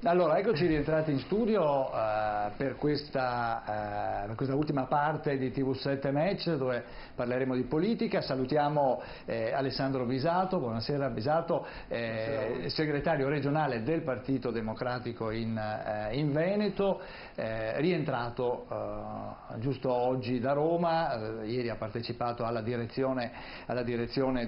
Allora, eccoci rientrati in studio per questa ultima parte di TV7 Match, dove parleremo di politica. Salutiamo Alessandro Bisato, buonasera Bisato, segretario regionale del Partito Democratico in Veneto, rientrato giusto oggi da Roma, ieri ha partecipato alla direzione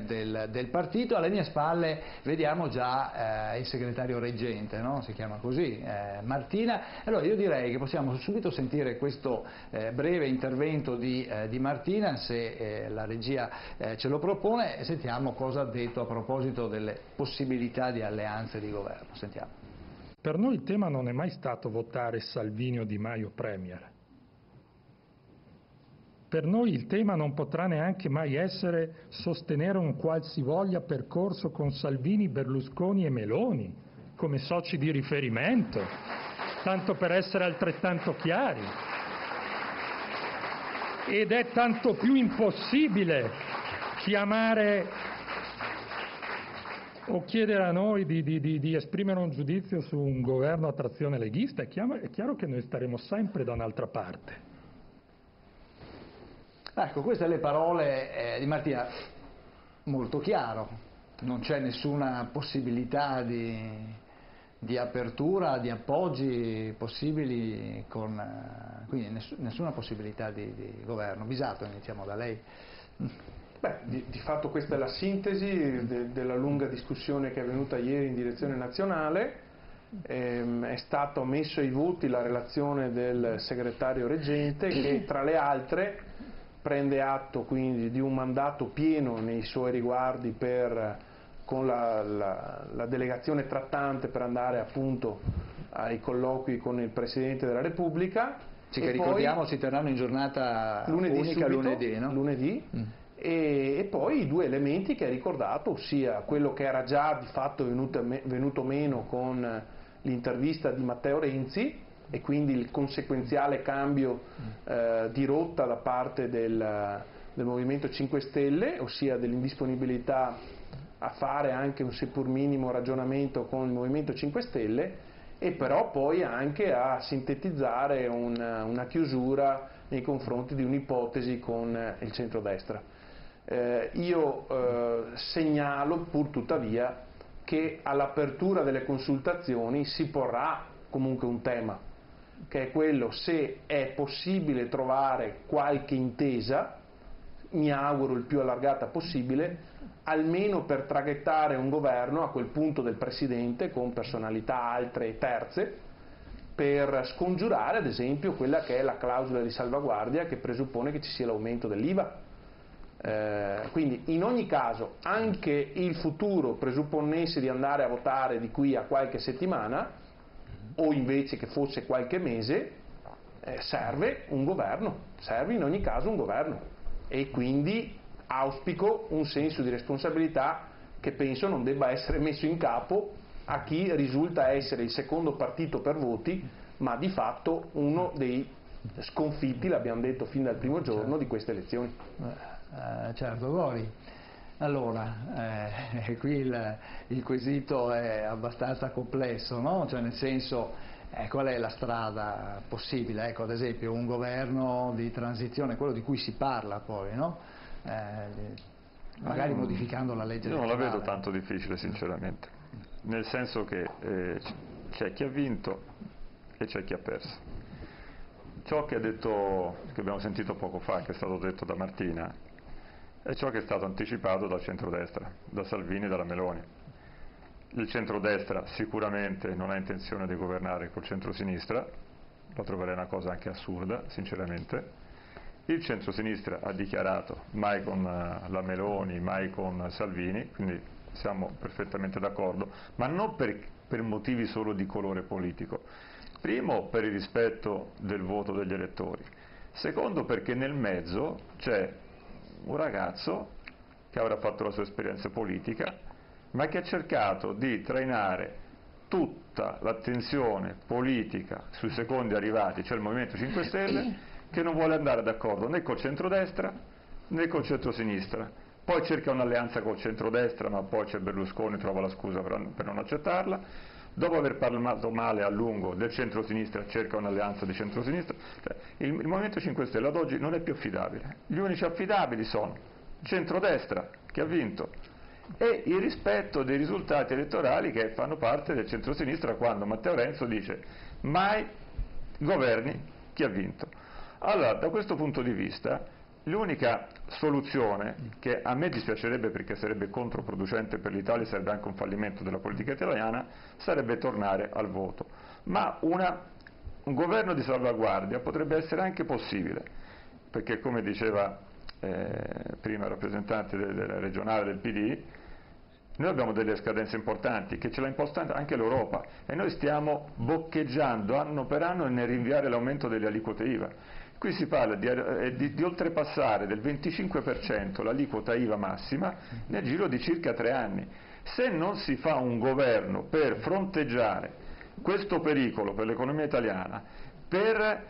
del partito. Alle mie spalle vediamo già il segretario reggente, no? Si chiama così, Martina. Allora io direi che possiamo subito sentire questo breve intervento di Martina, se la regia ce lo propone, e sentiamo cosa ha detto a proposito delle possibilità di alleanze di governo. Sentiamo. Per noi il tema non è mai stato votare Salvini o Di Maio premier. Per noi il tema non potrà neanche mai essere sostenere un qualsivoglia percorso con Salvini, Berlusconi e Meloni come soci di riferimento, tanto per essere altrettanto chiari. Ed è tanto più impossibile chiamare o chiedere a noi di esprimere un giudizio su un governo a trazione leghista. È chiaro che noi staremo sempre da un'altra parte. Ecco, queste le parole di Martina, molto chiaro, non c'è nessuna possibilità di apertura, di appoggi possibili, quindi nessuna possibilità di governo. Bisato, iniziamo da lei. Beh, di fatto questa è la sintesi della lunga discussione che è avvenuta ieri in direzione nazionale. È stato messo ai voti la relazione del segretario reggente, che tra le altre prende atto quindi di un mandato pieno nei suoi riguardi con la delegazione trattante per andare appunto ai colloqui con il Presidente della Repubblica. Sì, che ricordiamo si terranno in giornata unica lunedì, no? Lunedì. E poi i due elementi che hai ricordato, ossia quello che era già di fatto venuto meno con l'intervista di Matteo Renzi, e quindi il conseguenziale cambio di rotta da parte del Movimento 5 Stelle, ossia dell'indisponibilità a fare anche un seppur minimo ragionamento con il Movimento 5 Stelle, e però poi anche a sintetizzare una chiusura nei confronti di un'ipotesi con il centrodestra. Io segnalo pur tuttavia che all'apertura delle consultazioni si porrà comunque un tema, che è quello se è possibile trovare qualche intesa, mi auguro il più allargata possibile, almeno per traghettare un governo a quel punto del Presidente con personalità altre e terze, per scongiurare ad esempio quella che è la clausola di salvaguardia che presuppone che ci sia l'aumento dell'IVA. Quindi in ogni caso, anche il futuro presupponnesse di andare a votare di qui a qualche settimana, o invece che fosse qualche mese, serve un governo, serve in ogni caso un governo, e quindi auspico un senso di responsabilità che penso non debba essere messo in capo a chi risulta essere il secondo partito per voti, ma di fatto uno dei sconfitti, l'abbiamo detto fin dal primo giorno, di queste elezioni. Certo, Gori. Allora, qui il quesito è abbastanza complesso, no? Cioè, nel senso, qual è la strada possibile? Ecco, ad esempio, un governo di transizione, quello di cui si parla poi, no? Magari modificando la legge elettorale. Io non la vedo tanto difficile, sinceramente, nel senso che c'è chi ha vinto e c'è chi ha perso. Ciò che abbiamo sentito poco fa, che è stato detto da Martina, è ciò che è stato anticipato dal centrodestra, da Salvini e dalla Meloni. Il centrodestra sicuramente non ha intenzione di governare col centrosinistra, lo troverei una cosa anche assurda, sinceramente. Il centrosinistra ha dichiarato mai con la Meloni, mai con Salvini, quindi siamo perfettamente d'accordo, ma non per motivi solo di colore politico. Primo, per il rispetto del voto degli elettori. Secondo, perché nel mezzo c'è un ragazzo che avrà fatto la sua esperienza politica, ma che ha cercato di trainare tutta l'attenzione politica sui secondi arrivati, cioè il Movimento 5 Stelle, che non vuole andare d'accordo né col centrodestra né col centrosinistra. Poi cerca un'alleanza col centrodestra, ma poi c'è Berlusconi, trova la scusa per non accettarla. dopo aver parlato male a lungo del centro-sinistra cerca un'alleanza di centro-sinistra, cioè, il Movimento 5 Stelle ad oggi non è più affidabile, gli unici affidabili sono il centrodestra che ha vinto e il rispetto dei risultati elettorali che fanno parte del centro-sinistra, quando Matteo Renzo dice mai governi chi ha vinto. Allora, da questo punto di vista, l'unica soluzione, che a me dispiacerebbe perché sarebbe controproducente per l'Italia, sarebbe anche un fallimento della politica italiana, sarebbe tornare al voto. Ma un governo di salvaguardia potrebbe essere anche possibile, perché come diceva prima il rappresentante del regionale del PD, noi abbiamo delle scadenze importanti che ce l'ha imposta anche l'Europa e noi stiamo boccheggiando anno per anno nel rinviare l'aumento delle aliquote IVA. Qui si parla di oltrepassare del 25% l'aliquota IVA massima nel giro di circa 3 anni. Se non si fa un governo per fronteggiare questo pericolo per l'economia italiana, per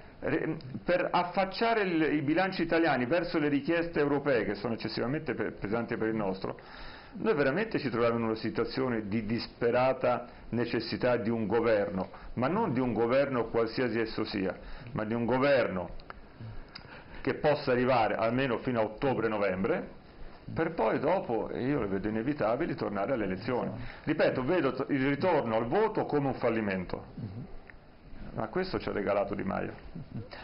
affacciare i bilanci italiani verso le richieste europee, che sono eccessivamente pesanti per il nostro, noi veramente ci troviamo in una situazione di disperata necessità di un governo, ma non di un governo qualsiasi esso sia, ma di un governo che possa arrivare almeno fino a ottobre-novembre, per poi dopo, io le vedo inevitabili, tornare alle elezioni. Ripeto, vedo il ritorno al voto come un fallimento. Ma questo ci ha regalato Di Maio.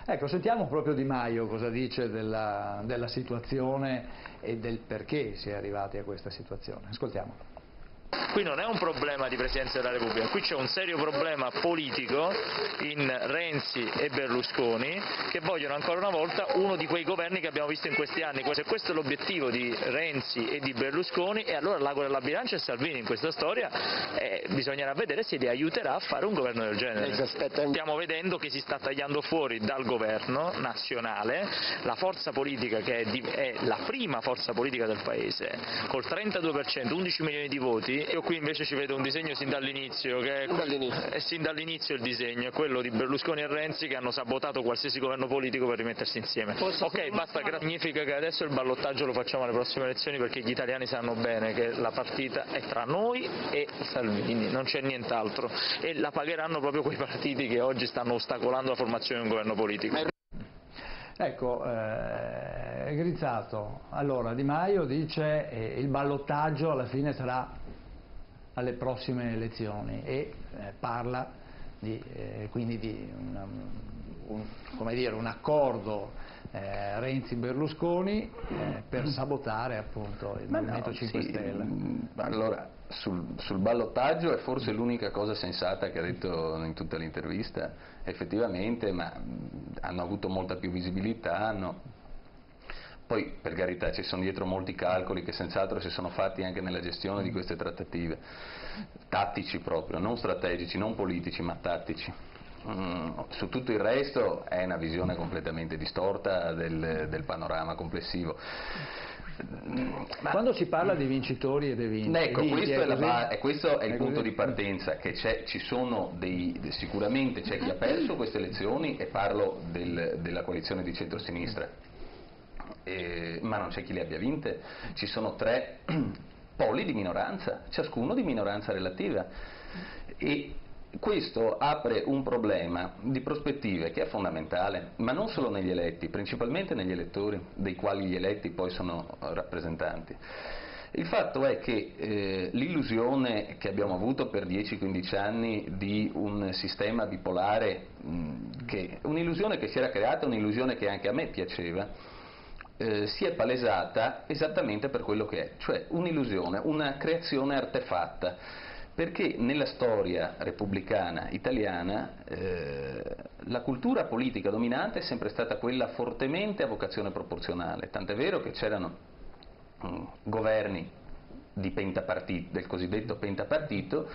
Ecco, sentiamo proprio Di Maio cosa dice della situazione e del perché si è arrivati a questa situazione. Ascoltiamolo. Qui non è un problema di Presidenza della Repubblica, qui c'è un serio problema politico in Renzi e Berlusconi che vogliono ancora una volta uno di quei governi che abbiamo visto in questi anni. Se questo è l'obiettivo di Renzi e di Berlusconi, e allora l'ago della bilancia è Salvini in questa storia, bisognerà vedere se li aiuterà a fare un governo del genere. Stiamo vedendo che si sta tagliando fuori dal governo nazionale la forza politica che è la prima forza politica del Paese, col 32%, 11 milioni di voti. Io qui invece ci vedo un disegno sin dall'inizio, sin dall'inizio il disegno è quello di Berlusconi e Renzi che hanno sabotato qualsiasi governo politico per rimettersi insieme. Ok, basta, significa che adesso il ballottaggio lo facciamo alle prossime elezioni perché gli italiani sanno bene che la partita è tra noi e Salvini, non c'è nient'altro, e la pagheranno proprio quei partiti che oggi stanno ostacolando la formazione di un governo politico. Ecco, Grizzato, allora Di Maio dice il ballottaggio alla fine sarà alle prossime elezioni e parla quindi di un accordo Renzi-Berlusconi per sabotare appunto il Movimento 5 Stelle. Allora, sul ballottaggio è forse l'unica cosa sensata che ha detto in tutta l'intervista, effettivamente, ma hanno avuto molta più visibilità, Poi, per carità, ci sono dietro molti calcoli che senz'altro si sono fatti anche nella gestione di queste trattative, tattici proprio, non strategici, non politici, ma tattici. Su tutto il resto è una visione completamente distorta del panorama complessivo. Ma quando si parla di vincitori e dei vinti, ecco, questo è il punto di partenza, che sicuramente c'è chi ha perso queste elezioni, e parlo della coalizione di centrosinistra, ma non c'è chi le abbia vinte. Ci sono 3 poli di minoranza, ciascuno di minoranza relativa, e questo apre un problema di prospettive che è fondamentale, ma non solo negli eletti, principalmente negli elettori, dei quali gli eletti poi sono rappresentanti. Il fatto è che l'illusione che abbiamo avuto per 10-15 anni di un sistema bipolare, un'illusione che si era creata, un'illusione che anche a me piaceva, si è palesata esattamente per quello che è, cioè un'illusione, una creazione artefatta. Perché nella storia repubblicana italiana la cultura politica dominante è sempre stata quella fortemente a vocazione proporzionale, tant'è vero che c'erano governi di pentapartito, del cosiddetto pentapartito,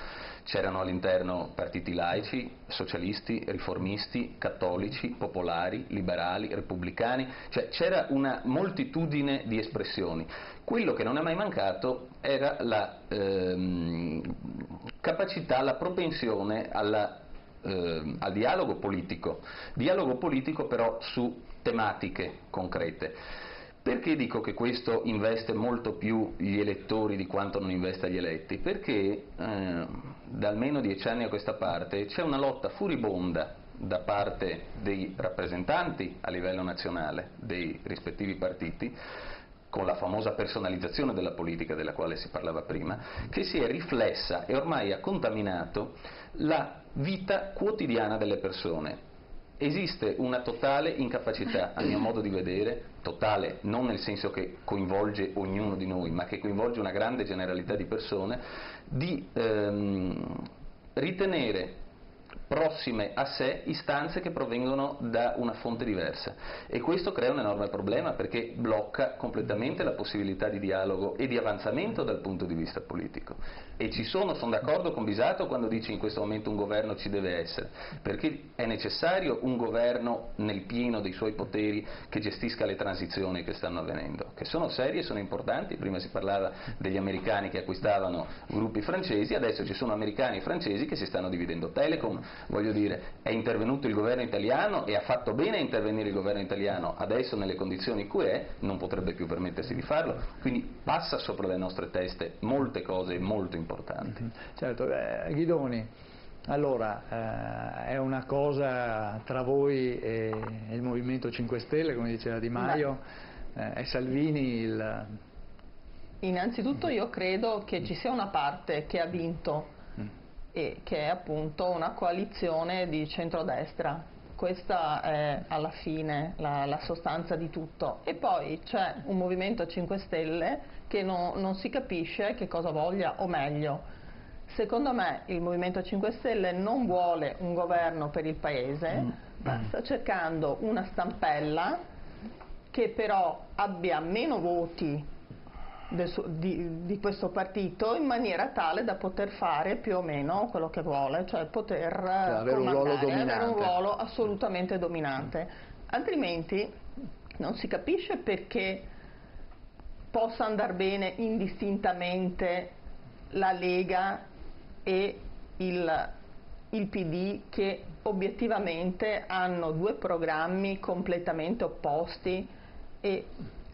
c'erano all'interno partiti laici, socialisti, riformisti, cattolici, popolari, liberali, repubblicani, cioè c'era una moltitudine di espressioni. Quello che non è mai mancato era la capacità, la propensione al dialogo politico però su tematiche concrete. Perché dico che questo investe molto più gli elettori di quanto non investa gli eletti? Perché da almeno 10 anni a questa parte c'è una lotta furibonda da parte dei rappresentanti a livello nazionale dei rispettivi partiti, con la famosa personalizzazione della politica della quale si parlava prima, che si è riflessa e ormai ha contaminato la vita quotidiana delle persone. Esiste una totale incapacità, a mio modo di vedere, totale non nel senso che coinvolge ognuno di noi, ma che coinvolge una grande generalità di persone, di ritenere prossime a sé istanze che provengono da una fonte diversa, e questo crea un enorme problema perché blocca completamente la possibilità di dialogo e di avanzamento dal punto di vista politico. E sono d'accordo con Bisato quando dice in questo momento un governo ci deve essere, perché è necessario un governo nel pieno dei suoi poteri che gestisca le transizioni che stanno avvenendo, che sono serie e sono importanti. Prima si parlava degli americani che acquistavano gruppi francesi, adesso ci sono americani e francesi che si stanno dividendo Telecom. Voglio dire, è intervenuto il governo italiano e ha fatto bene a intervenire il governo italiano, adesso nelle condizioni in cui è non potrebbe più permettersi di farlo, quindi passa sopra le nostre teste molte cose molto importanti. Certo, Guidoni, allora è una cosa tra voi e il Movimento 5 Stelle, come diceva Di Maio, è Salvini il... Innanzitutto io credo che ci sia una parte che ha vinto e che è appunto una coalizione di centrodestra. Questa è alla fine la sostanza di tutto, e poi c'è un Movimento 5 Stelle che non si capisce che cosa voglia, o meglio, secondo me il Movimento 5 Stelle non vuole un governo per il Paese, ma sta cercando una stampella che però abbia meno voti di questo partito, in maniera tale da poter fare più o meno quello che vuole, cioè poter avere un ruolo dominante, avere un ruolo assolutamente dominante. Altrimenti non si capisce perché possa andare bene indistintamente la Lega e il PD, che obiettivamente hanno due programmi completamente opposti,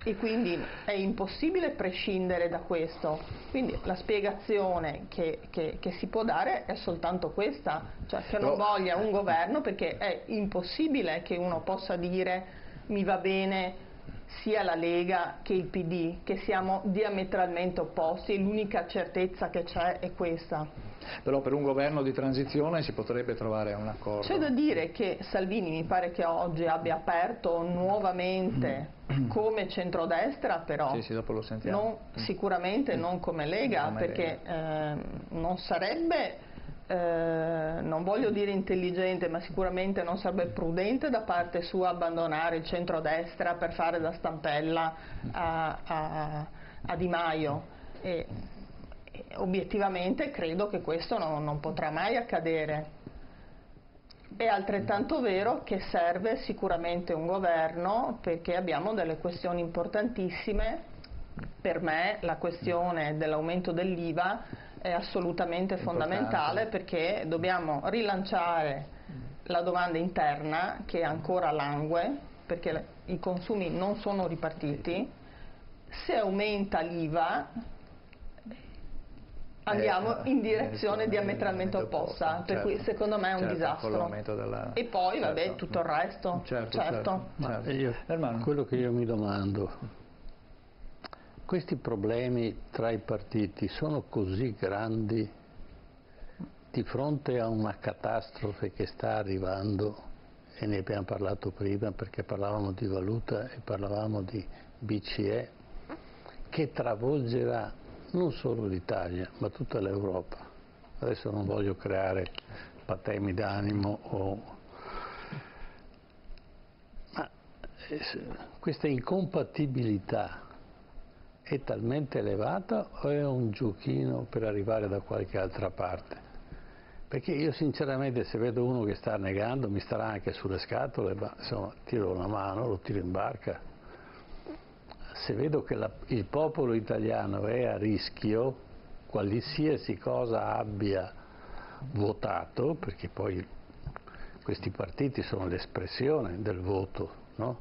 e quindi è impossibile prescindere da questo. Quindi la spiegazione che si può dare è soltanto questa, cioè che non voglia un governo, perché è impossibile che uno possa dire mi va bene sia la Lega che il PD, che siamo diametralmente opposti, e l'unica certezza che c'è è questa. Però per un governo di transizione si potrebbe trovare un accordo. C'è da dire che Salvini mi pare che oggi abbia aperto nuovamente come centrodestra, però sì, dopo lo sentiamo. Sicuramente non come Lega, perché non sarebbe, non voglio dire intelligente, ma sicuramente non sarebbe prudente da parte sua abbandonare il centrodestra per fare da stampella a Di Maio. Obiettivamente credo che questo non potrà mai accadere. È altrettanto vero che serve sicuramente un governo, perché abbiamo delle questioni importantissime. Per me la questione dell'aumento dell'IVA è assolutamente fondamentale, perché dobbiamo rilanciare la domanda interna, che ancora langue, perché i consumi non sono ripartiti. Se aumenta l'IVA andiamo in direzione diametralmente opposta, per cui secondo me è un disastro. E poi vabbè, tutto il resto. Certo. Ma quello che io mi domando, questi problemi tra i partiti sono così grandi di fronte a una catastrofe che sta arrivando, e ne abbiamo parlato prima perché parlavamo di valuta e parlavamo di BCE, che travolgerà non solo l'Italia, ma tutta l'Europa. Adesso non voglio creare patemi d'animo, ma questa incompatibilità è talmente elevata o è un giochino per arrivare da qualche altra parte? Perché io sinceramente, se vedo uno che sta negando, mi starà anche sulle scatole, ma insomma tiro una mano, lo tiro in barca. Se vedo che il popolo italiano è a rischio, qualsiasi cosa abbia votato, perché poi questi partiti sono l'espressione del voto, no?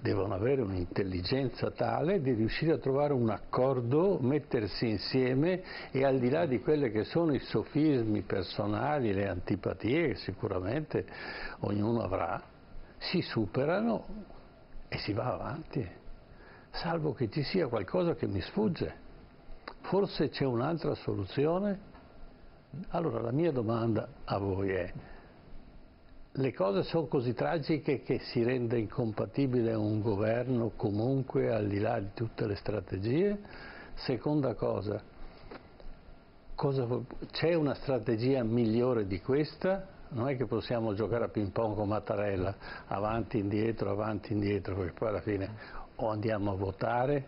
devono avere un'intelligenza tale di riuscire a trovare un accordo, mettersi insieme e al di là di quelli che sono i sofismi personali, le antipatie che sicuramente ognuno avrà, si superano e si va avanti, salvo che ci sia qualcosa che mi sfugge. Forse c'è un'altra soluzione? Allora la mia domanda a voi è: le cose sono così tragiche che si rende incompatibile un governo comunque al di là di tutte le strategie? Seconda cosa, c'è una strategia migliore di questa? Non è che possiamo giocare a ping pong con Mattarella, avanti, indietro, perché poi alla fine o andiamo a votare,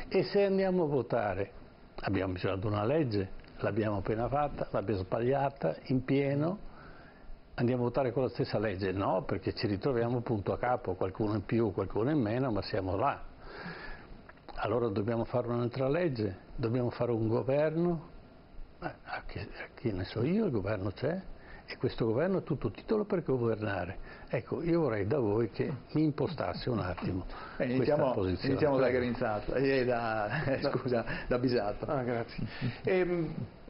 e se andiamo a votare abbiamo bisogno di una legge, l'abbiamo appena fatta, l'abbiamo sbagliata in pieno. Andiamo a votare con la stessa legge? No, perché ci ritroviamo punto a capo, qualcuno in più, qualcuno in meno, ma siamo là. Allora dobbiamo fare un'altra legge, dobbiamo fare un governo, che ne so io, il governo c'è, e questo governo ha tutto titolo per governare. Ecco, io vorrei da voi che mi impostasse un attimo questa posizione. Iniziamo da Grinzato, da Bisato. Grazie.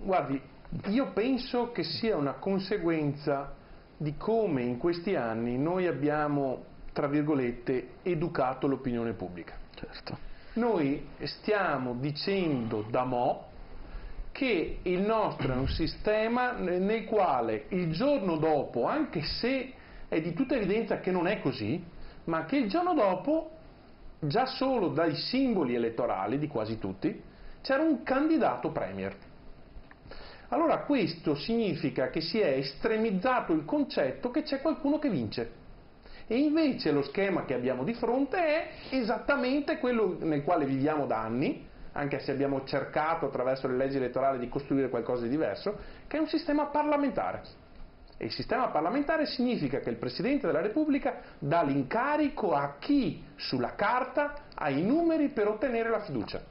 Guardi, io penso che sia una conseguenza di come in questi anni noi abbiamo, tra virgolette, educato l'opinione pubblica. Certo. Noi stiamo dicendo da mo' che il nostro è un sistema nel quale il giorno dopo, anche se è di tutta evidenza che non è così, ma che il giorno dopo, già solo dai simboli elettorali di quasi tutti, c'era un candidato premier. Allora questo significa che si è estremizzato il concetto che c'è qualcuno che vince. E invece lo schema che abbiamo di fronte è esattamente quello nel quale viviamo da anni, anche se abbiamo cercato attraverso le leggi elettorali di costruire qualcosa di diverso, che è un sistema parlamentare. E il sistema parlamentare significa che il Presidente della Repubblica dà l'incarico a chi sulla carta ha i numeri per ottenere la fiducia.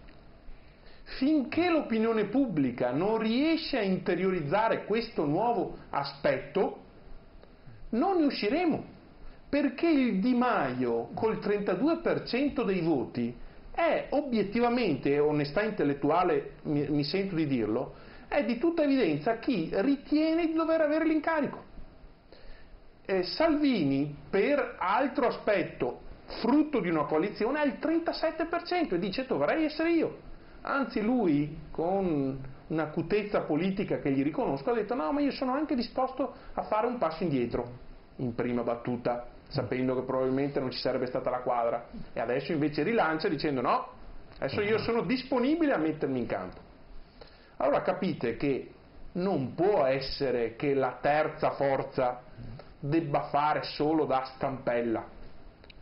Finché l'opinione pubblica non riesce a interiorizzare questo nuovo aspetto, non ne usciremo, perché il Di Maio col 32% dei voti è obiettivamente, onestà intellettuale mi sento di dirlo, è di tutta evidenza chi ritiene di dover avere l'incarico. Salvini, per altro aspetto, frutto di una coalizione, ha il 37% e dice dovrei essere io. Anzi lui, con un'acutezza politica che gli riconosco, ha detto no, ma io sono anche disposto a fare un passo indietro, in prima battuta, sapendo che probabilmente non ci sarebbe stata la quadra, e adesso invece rilancia dicendo no, adesso io sono disponibile a mettermi in campo. Allora capite che non può essere che la terza forza debba fare solo da stampella.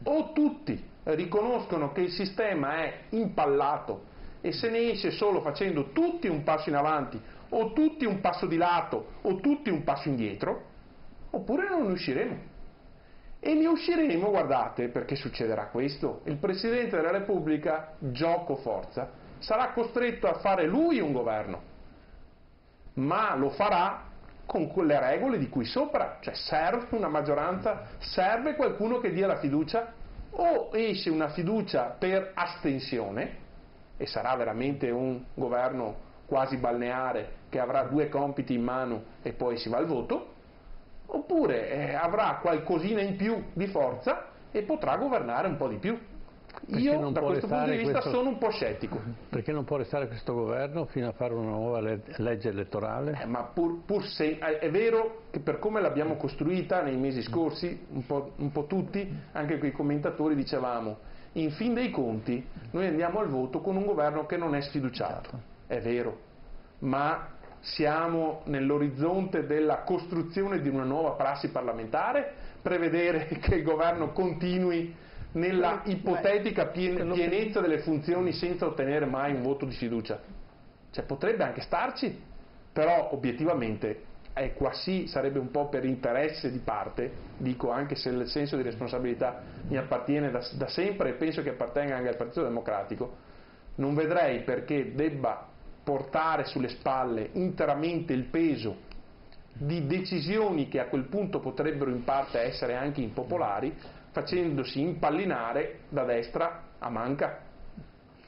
O tutti riconoscono che il sistema è impallato e se ne esce solo facendo tutti un passo in avanti, o tutti un passo di lato, o tutti un passo indietro, oppure non ne usciremo. E ne usciremo, guardate, perché succederà questo: il Presidente della Repubblica, gioco forza, sarà costretto a fare lui un governo, ma lo farà con quelle regole di cui sopra, cioè serve una maggioranza, serve qualcuno che dia la fiducia, o esce una fiducia per astensione, e sarà veramente un governo quasi balneare che avrà 2 compiti in mano e poi si va al voto, oppure avrà qualcosina in più di forza e potrà governare un po' di più. Io da questo punto di vista sono un po' scettico. Perché non può restare questo governo fino a fare una nuova legge elettorale? Ma è vero che per come l'abbiamo costruita nei mesi scorsi, un po' tutti, anche quei commentatori, dicevamo in fin dei conti noi andiamo al voto con un governo che non è sfiduciato. È vero, ma siamo nell'orizzonte della costruzione di una nuova prassi parlamentare, prevedere che il governo continui nella ipotetica pienezza delle funzioni senza ottenere mai un voto di fiducia. Cioè potrebbe anche starci, però obiettivamente qua sì sarebbe un po' per interesse di parte, dico, anche se il senso di responsabilità mi appartiene da sempre e penso che appartenga anche al Partito Democratico. Non vedrei perché debba portare sulle spalle interamente il peso di decisioni che a quel punto potrebbero in parte essere anche impopolari, facendosi impallinare da destra a manca.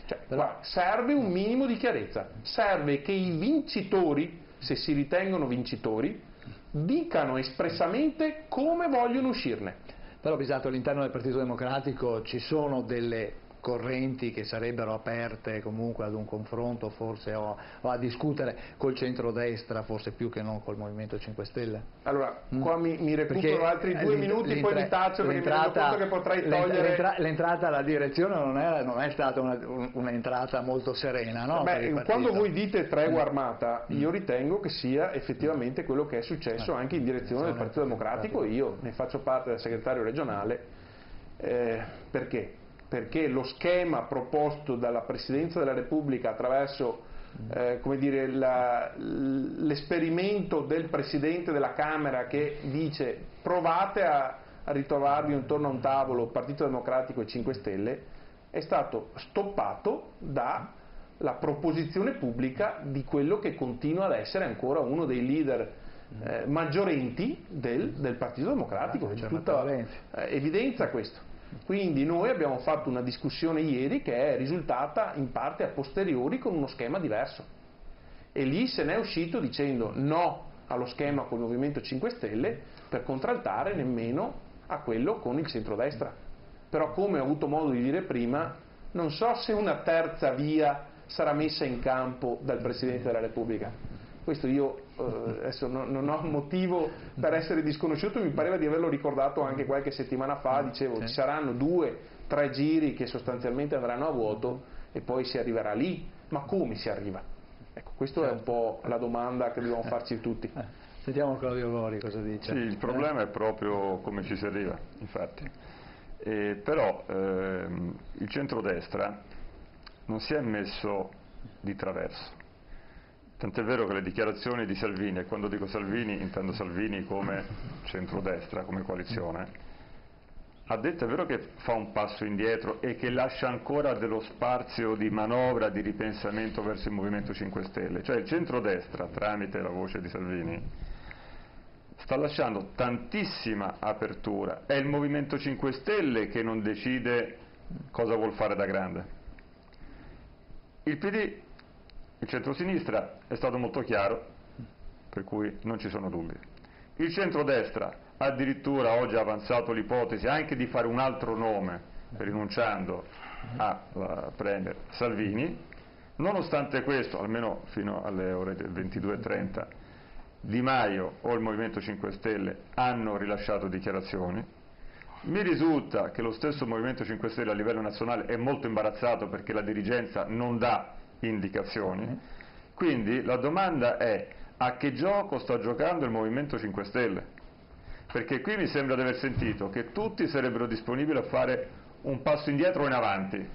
Cioè, qua serve un minimo di chiarezza, serve che i vincitori, se si ritengono vincitori, dicano espressamente come vogliono uscirne. Però Bisato, all'interno del Partito Democratico ci sono delle correnti che sarebbero aperte comunque ad un confronto forse o a discutere col centrodestra, forse più che non col Movimento 5 Stelle? Allora, qua mi recupero altri 2 minuti, poi mi taccio perché mi rendo conto che potrei togliere... L'entrata alla direzione non è stata un'entrata molto serena, no? Beh, quando voi dite tregua armata, io ritengo che sia effettivamente quello che è successo anche in direzione del Partito Democratico. Io ne faccio parte da segretario regionale. Perché? Perché lo schema proposto dalla Presidenza della Repubblica attraverso come dire, l'esperimento del Presidente della Camera che dice provate a ritrovarvi intorno a un tavolo Partito Democratico e 5 Stelle, è stato stoppato dalla proposizione pubblica di quello che continua ad essere ancora uno dei leader maggiorenti del Partito Democratico, di tutta evidenza questo. Quindi noi abbiamo fatto una discussione ieri che è risultata in parte a posteriori con uno schema diverso e lì se ne è uscito dicendo no allo schema col Movimento 5 Stelle per contraltare nemmeno a quello con il centrodestra. Però, come ho avuto modo di dire prima, non so se una terza via sarà messa in campo dal Presidente della Repubblica. Questo io adesso non ho motivo per essere disconosciuto, mi pareva di averlo ricordato anche qualche settimana fa, dicevo ci saranno 2-3 giri che sostanzialmente andranno a vuoto e poi si arriverà lì, ma come si arriva? Ecco, questa è un po' la domanda che dobbiamo farci tutti. Sentiamo Claudio Gori cosa dice. Sì, il problema è proprio come ci si arriva, infatti. Però il centrodestra non si è messo di traverso. Tant'è vero che le dichiarazioni di Salvini, e quando dico Salvini intendo Salvini come centrodestra, come coalizione, ha detto è vero che fa un passo indietro e che lascia ancora dello spazio di manovra, di ripensamento verso il Movimento 5 Stelle, cioè il centrodestra, tramite la voce di Salvini, sta lasciando tantissima apertura, è il Movimento 5 Stelle che non decide cosa vuol fare da grande. Il PD, il centrosinistra è stato molto chiaro, per cui non ci sono dubbi. Il centrodestra addirittura oggi ha avanzato l'ipotesi anche di fare un altro nome, rinunciando alla Premier Salvini. Nonostante questo, almeno fino alle ore 22:30, Di Maio o il Movimento 5 Stelle hanno rilasciato dichiarazioni. Mi risulta che lo stesso Movimento 5 Stelle a livello nazionale è molto imbarazzato perché la dirigenza non dà indicazioni, quindi la domanda è a che gioco sta giocando il Movimento 5 Stelle? Perché qui mi sembra di aver sentito che tutti sarebbero disponibili a fare un passo indietro o in avanti,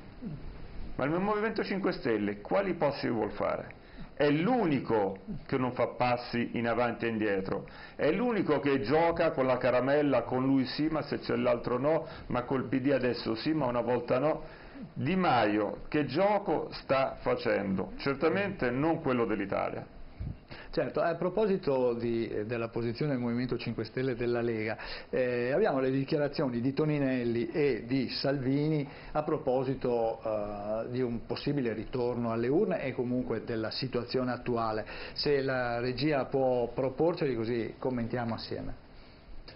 ma il Movimento 5 Stelle quali passi vuol fare? È l'unico che non fa passi in avanti e indietro, è l'unico che gioca con la caramella, con lui sì ma se c'è l'altro no, ma col PD adesso sì ma una volta no. Di Maio che gioco sta facendo? Certamente non quello dell'Italia. Certo, a proposito della posizione del Movimento 5 Stelle e della Lega, abbiamo le dichiarazioni di Toninelli e di Salvini a proposito di un possibile ritorno alle urne e comunque della situazione attuale. Se la regia può proporceli così commentiamo assieme.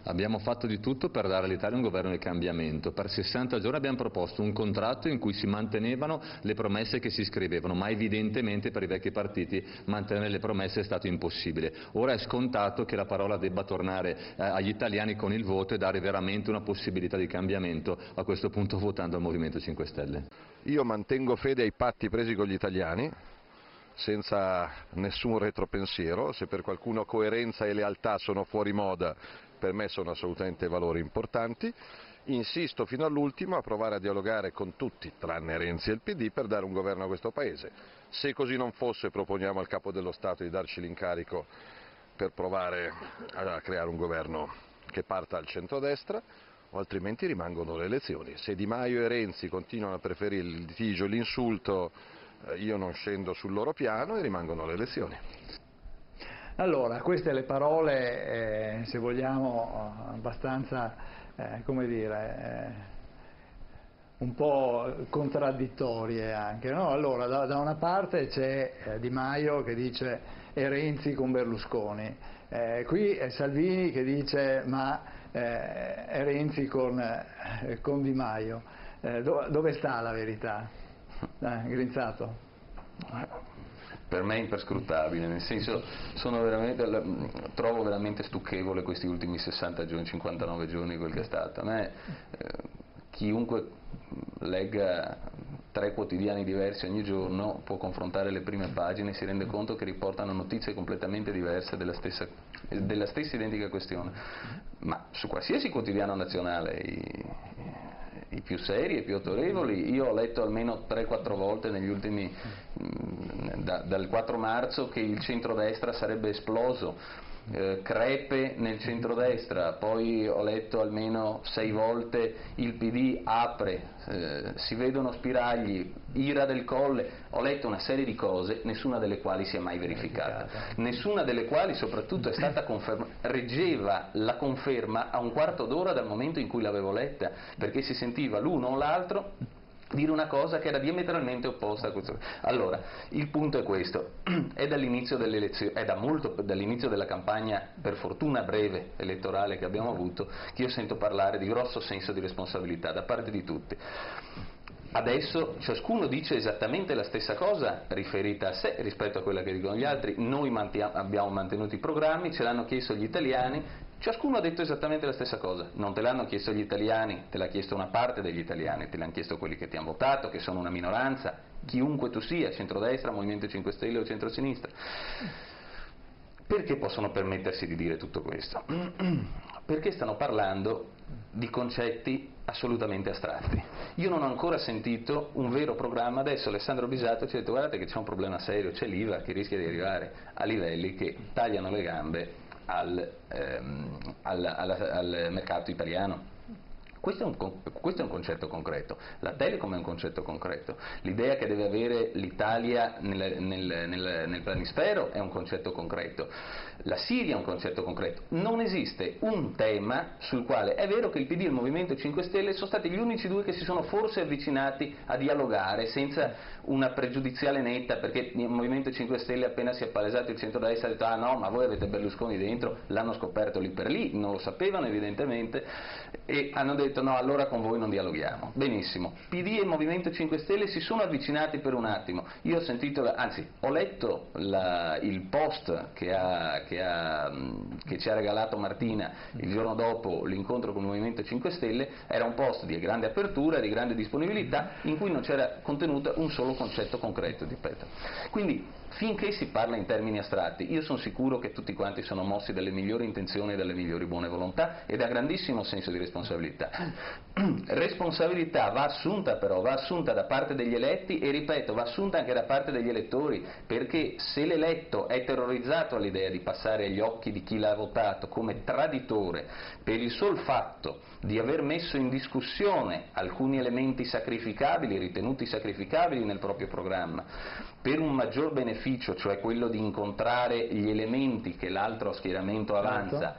Abbiamo fatto di tutto per dare all'Italia un governo di cambiamento. Per 60 giorni abbiamo proposto un contratto in cui si mantenevano le promesse che si scrivevano, ma evidentemente per i vecchi partiti mantenere le promesse è stato impossibile. Ora è scontato che la parola debba tornare agli italiani con il voto e dare veramente una possibilità di cambiamento, a questo punto votando al Movimento 5 Stelle. Io mantengo fede ai patti presi con gli italiani, senza nessun retropensiero. Se per qualcuno coerenza e lealtà sono fuori moda, per me sono assolutamente valori importanti. Insisto fino all'ultimo a provare a dialogare con tutti, tranne Renzi e il PD, per dare un governo a questo Paese. Se così non fosse, proponiamo al Capo dello Stato di darci l'incarico per provare a creare un governo che parta al centrodestra, o altrimenti rimangono le elezioni. Se Di Maio e Renzi continuano a preferire il litigio e l'insulto, io non scendo sul loro piano e rimangono le elezioni. Allora, queste le parole, se vogliamo, abbastanza come dire, un po' contraddittorie anche, no? Allora, da una parte c'è Di Maio che dice è Renzi con Berlusconi, qui è Salvini che dice ma è Renzi con Di Maio. Dove sta la verità? Grinzato? Per me è imperscrutabile, nel senso trovo veramente stucchevole questi ultimi 60 giorni, 59 giorni quel che è stato. A me chiunque legga 3 quotidiani diversi ogni giorno può confrontare le prime pagine e si rende conto che riportano notizie completamente diverse della stessa identica questione, ma su qualsiasi quotidiano nazionale i più seri e più autorevoli, io ho letto almeno 3-4 volte negli ultimi dal 4 marzo che il centrodestra sarebbe esploso, crepe nel centrodestra, poi ho letto almeno 6 volte il PD apre, si vedono spiragli, ira del Colle, ho letto una serie di cose, nessuna delle quali si è mai verificata, nessuna delle quali soprattutto è stata confermata, reggeva la conferma a un quarto d'ora dal momento in cui l'avevo letta, perché si sentiva l'uno o l'altro dire una cosa che era diametralmente opposta a questo. Allora, il punto è questo, è dall'inizio delle elezioni, è dall'inizio della campagna, per fortuna breve, elettorale che abbiamo avuto, che io sento parlare di grosso senso di responsabilità da parte di tutti. Adesso ciascuno dice esattamente la stessa cosa riferita a sé rispetto a quella che dicono gli altri, noi abbiamo mantenuto i programmi, ce l'hanno chiesto gli italiani, ciascuno ha detto esattamente la stessa cosa, non te l'hanno chiesto gli italiani, te l'ha chiesto una parte degli italiani, te l'hanno chiesto quelli che ti hanno votato, che sono una minoranza, chiunque tu sia, centrodestra, Movimento 5 Stelle o centrosinistra. Perché possono permettersi di dire tutto questo? Perché stanno parlando di concetti assolutamente astratti. Io non ho ancora sentito un vero programma. Adesso Alessandro Bisato ci ha detto guardate che c'è un problema serio, c'è l'IVA che rischia di arrivare a livelli che tagliano le gambe al mercato italiano. Questo è un concetto concreto, la Telecom è un concetto concreto, l'idea che deve avere l'Italia nel planisfero è un concetto concreto, la Siria è un concetto concreto. Non esiste un tema sul quale è vero che il PD e il Movimento 5 Stelle sono stati gli unici due che si sono forse avvicinati a dialogare senza una pregiudiziale netta, perché il Movimento 5 Stelle appena si è palesato il centrodestra ha detto ah no ma voi avete Berlusconi dentro, l'hanno scoperto lì per lì, non lo sapevano evidentemente e hanno detto no allora con voi non dialoghiamo. Benissimo, PD e Movimento 5 Stelle si sono avvicinati per un attimo, io ho sentito, ho letto il post che ci ha regalato Martina il giorno dopo l'incontro con il Movimento 5 Stelle, era un post di grande apertura, di grande disponibilità in cui non c'era contenuto un solo concetto concreto, ripeto. Quindi finché si parla in termini astratti, io sono sicuro che tutti quanti sono mossi dalle migliori intenzioni e dalle migliori buone volontà e da grandissimo senso di responsabilità. Responsabilità va assunta però, va assunta da parte degli eletti e ripeto, va assunta anche da parte degli elettori, perché se l'eletto è terrorizzato all'idea di passare agli occhi di chi l'ha votato come traditore per il sol fatto di aver messo in discussione alcuni elementi sacrificabili, ritenuti sacrificabili nel proprio programma, per un maggior beneficio, cioè quello di incontrare gli elementi che l'altro schieramento avanza,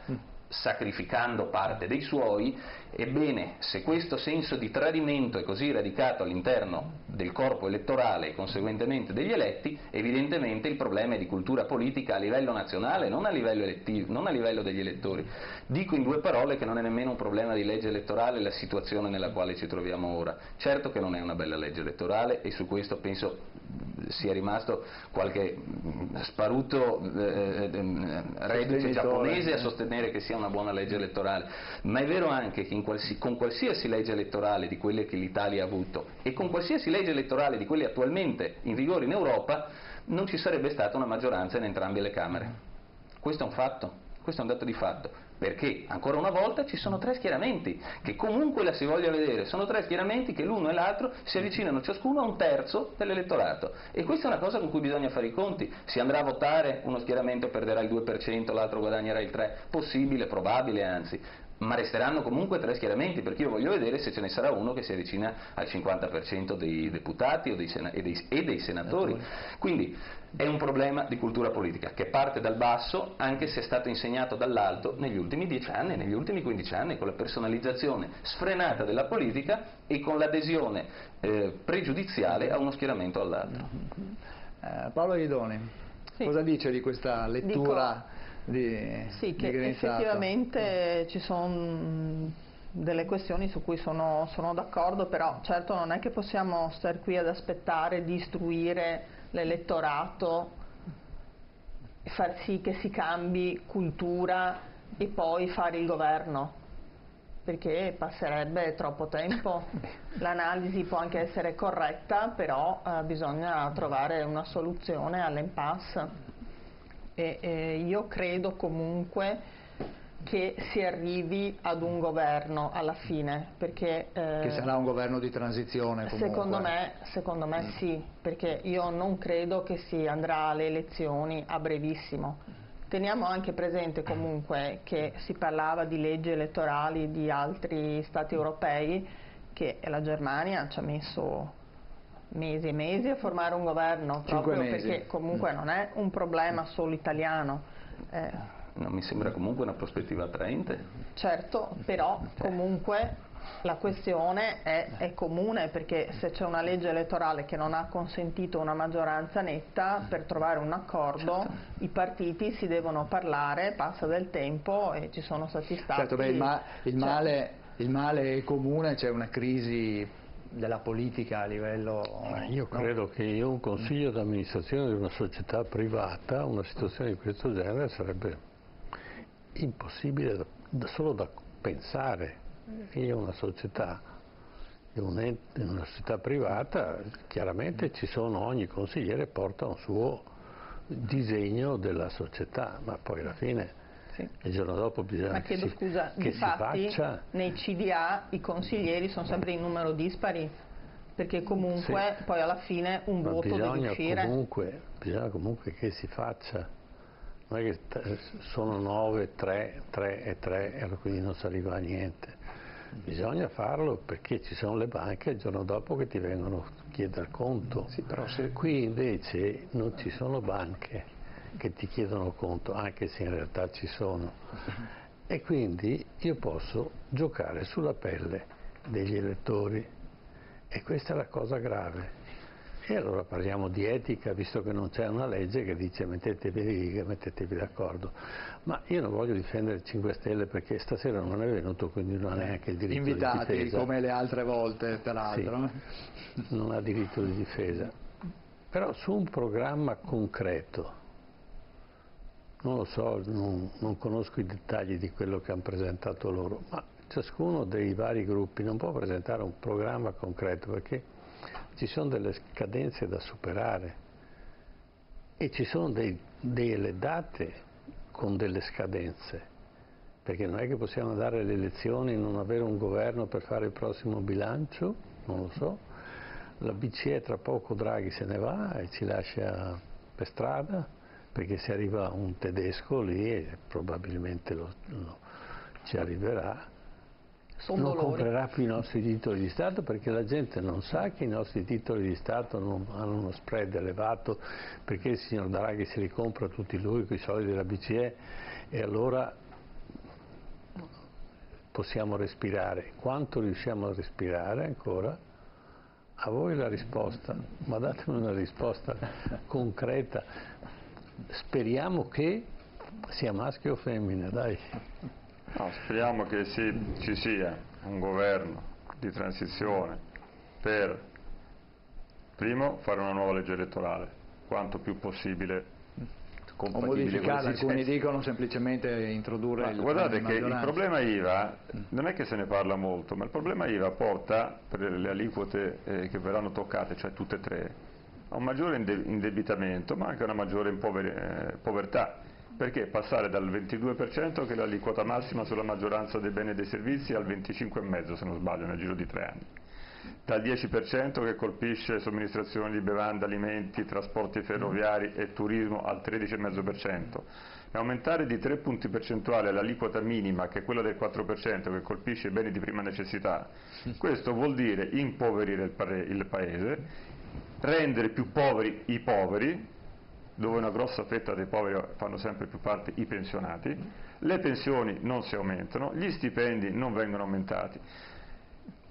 sacrificando parte dei suoi, ebbene, se questo senso di tradimento è così radicato all'interno del corpo elettorale e conseguentemente degli eletti, evidentemente il problema è di cultura politica a livello nazionale, non a livello elettivo, non a livello degli elettori. Dico in 2 parole che non è nemmeno un problema di legge elettorale la situazione nella quale ci troviamo ora. Certo che non è una bella legge elettorale e su questo penso sia rimasto qualche sparuto reduce giapponese a sostenere che sia una buona legge elettorale, ma è vero anche che con qualsiasi legge elettorale di quelle che l'Italia ha avuto e con qualsiasi legge elettorale di quelle attualmente in vigore in Europa non ci sarebbe stata una maggioranza in entrambe le Camere. Questo è un fatto, questo è un dato di fatto, perché ancora una volta ci sono 3 schieramenti che comunque la si voglia vedere, sono 3 schieramenti che l'uno e l'altro si avvicinano ciascuno a un terzo dell'elettorato e questa è una cosa con cui bisogna fare i conti. Si andrà a votare, uno schieramento perderà il 2%, l'altro guadagnerà il 3%, possibile, probabile anzi, ma resteranno comunque 3 schieramenti, perché io voglio vedere se ce ne sarà uno che si avvicina al 50% dei deputati e dei senatori. Quindi è un problema di cultura politica che parte dal basso, anche se è stato insegnato dall'alto negli ultimi 10 anni, negli ultimi 15 anni, con la personalizzazione sfrenata della politica e con l'adesione pregiudiziale a uno schieramento o all'altro. Paolo Aidoni, cosa dice di questa lettura? Sì, che effettivamente ci sono delle questioni su cui sono d'accordo, però certo non è che possiamo stare qui ad aspettare di istruire l'elettorato e far sì che si cambi cultura e poi fare il governo, perché passerebbe troppo tempo. L'analisi può anche essere corretta, però bisogna trovare una soluzione all'impasse. E io credo comunque che si arrivi ad un governo alla fine, perché che sarà un governo di transizione comunque. Secondo me sì, perché io non credo che si andrà alle elezioni a brevissimo. Teniamo anche presente comunque che si parlava di leggi elettorali di altri stati europei, che la Germania ci ha messo mesi e mesi a formare un governo, proprio perché comunque non è un problema solo italiano. Non mi sembra comunque una prospettiva attraente. Certo, però comunque la questione è comune, perché se c'è una legge elettorale che non ha consentito una maggioranza netta, per trovare un accordo i partiti si devono parlare, passa del tempo e ci sono stati stati... Certo, il male è comune, c'è una crisi della politica a livello... Io credo che un consiglio d'amministrazione di una società privata, una situazione di questo genere sarebbe impossibile solo da pensare. Io una società, una società privata, chiaramente ogni consigliere porta un suo disegno della società, ma poi alla fine il giorno dopo bisogna che si faccia. Nei CDA i consiglieri sono sempre in numero dispari, perché comunque poi alla fine un voto deve uscire. Bisogna comunque che si faccia, non è che sono 9, 3 e 3 e quindi non si arriva a niente. Bisogna farlo perché ci sono le banche il giorno dopo che ti vengono a chiedere conto. Qui invece non ci sono banche che ti chiedono conto, anche se in realtà ci sono, e quindi io posso giocare sulla pelle degli elettori, e questa è la cosa grave. E allora parliamo di etica, visto che non c'è una legge che dice mettetevi d'accordo. Ma io non voglio difendere il 5 Stelle perché stasera non è venuto, quindi non ha neanche il diritto di difesa. Invitati come le altre volte, peraltro. Non ha diritto di difesa. Però su un programma concreto, non lo so, non conosco i dettagli di quello che hanno presentato loro, ma ciascuno dei vari gruppi non può presentare un programma concreto perché ci sono delle scadenze da superare e ci sono delle date con delle scadenze, perché non è che possiamo andare alle elezioni e non avere un governo per fare il prossimo bilancio, non lo so. La BCE tra poco Draghi se ne va e ci lascia per strada, perché se arriva un tedesco lì e probabilmente ci arriverà, non comprerà più i nostri titoli di Stato, perché la gente non sa che i nostri titoli di Stato hanno uno spread elevato, perché il signor Draghi si ricompra tutti lui con i soldi della BCE, e allora possiamo respirare. Quanto riusciamo a respirare ancora? A voi la risposta, ma datemi una risposta concreta. Speriamo che sia maschio o femmina, dai. No, speriamo che ci sia un governo di transizione per, primo, fare una nuova legge elettorale, quanto più possibile o modificarla. Alcuni dicono semplicemente introdurre guardate che il problema IVA non è che se ne parla molto, ma il problema IVA porta, per le aliquote che verranno toccate, cioè tutte e tre, a un maggiore indebitamento, ma anche a una maggiore povertà. Perché passare dal 22%, che è l'aliquota massima sulla maggioranza dei beni e dei servizi, al 25,5% se non sbaglio nel giro di 3 anni. dal 10% che colpisce somministrazione di bevande, alimenti, trasporti ferroviari e turismo al 13,5%, e aumentare di 3 punti percentuali l'aliquota minima, che è quella del 4% che colpisce i beni di prima necessità. Questo vuol dire impoverire il paese, rendere più poveri i poveri, dove una grossa fetta dei poveri fanno sempre più parte i pensionati, le pensioni non si aumentano, gli stipendi non vengono aumentati.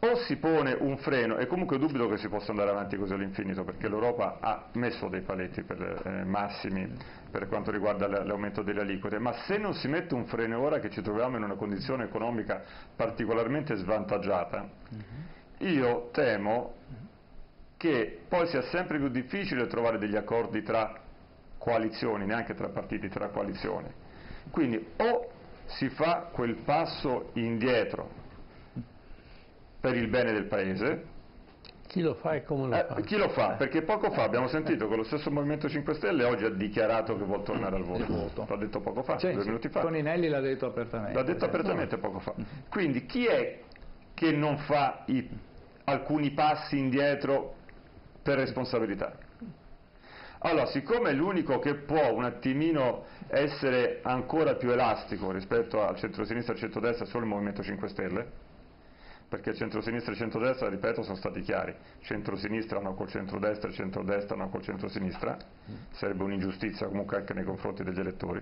O si pone un freno, e comunque dubito che si possa andare avanti così all'infinito, perché l'Europa ha messo dei paletti massimi per quanto riguarda l'aumento delle aliquote, ma se non si mette un freno ora che ci troviamo in una condizione economica particolarmente svantaggiata, io temo che poi sia sempre più difficile trovare degli accordi tra coalizioni, neanche tra partiti, tra coalizioni. Quindi o si fa quel passo indietro per il bene del paese. Chi lo fa e come lo fa? Chi lo fa? Perché poco fa abbiamo sentito che lo stesso Movimento 5 Stelle oggi ha dichiarato che vuole tornare al voto. L'ha detto poco fa, 2 minuti fa. Toninelli l'ha detto apertamente. L'ha detto apertamente poco fa. Quindi chi è che non fa alcuni passi indietro per responsabilità? Allora, siccome l'unico che può un attimino essere ancora più elastico rispetto al centro-sinistra e al centro-destra è solo il Movimento 5 Stelle, perché centro-sinistra e centro-destra, ripeto, sono stati chiari: centro-sinistra no col centro-destra e centro-destra no col centro-sinistra, sarebbe un'ingiustizia comunque anche nei confronti degli elettori.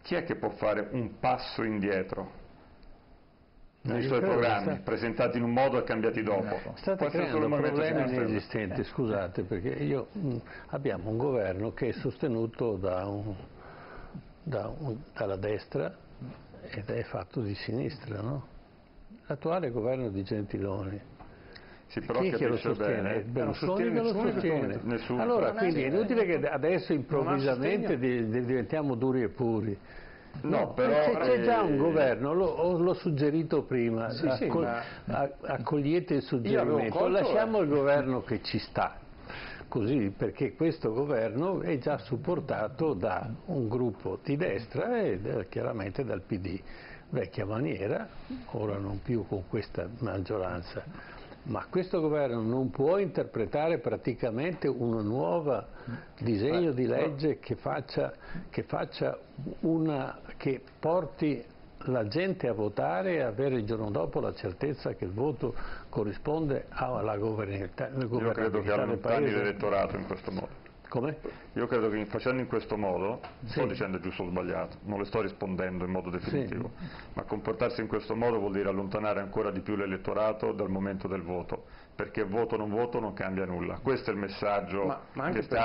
Chi è che può fare un passo indietro nei suoi programmi, presentati in un modo e cambiati dopo? State creando problemi inesistenti, scusate, perché abbiamo un governo che è sostenuto dalla destra ed è fatto di sinistra, no? L'attuale governo di Gentiloni. Sì, però chi è che lo sostiene? Berlusconi che lo sostiene. Allora, quindi è inutile che adesso improvvisamente diventiamo duri e puri. No, però c'è già un governo, l'ho suggerito prima, accogliete il suggerimento, lasciamo il governo che ci sta, così, perché questo governo è già supportato da un gruppo di destra e chiaramente dal PD, vecchia maniera, ora non più con questa maggioranza. Ma questo governo non può interpretare praticamente un nuovo disegno di legge che porti la gente a votare e avere il giorno dopo la certezza che il voto corrisponde alla governabilità del paese. Io credo che allontani l'elettorato in questo modo. Come? Io credo che facendo in questo modo, non sto dicendo giusto o sbagliato, non le sto rispondendo in modo definitivo, ma comportarsi in questo modo vuol dire allontanare ancora di più l'elettorato dal momento del voto, perché voto o non cambia nulla. Questo è il messaggio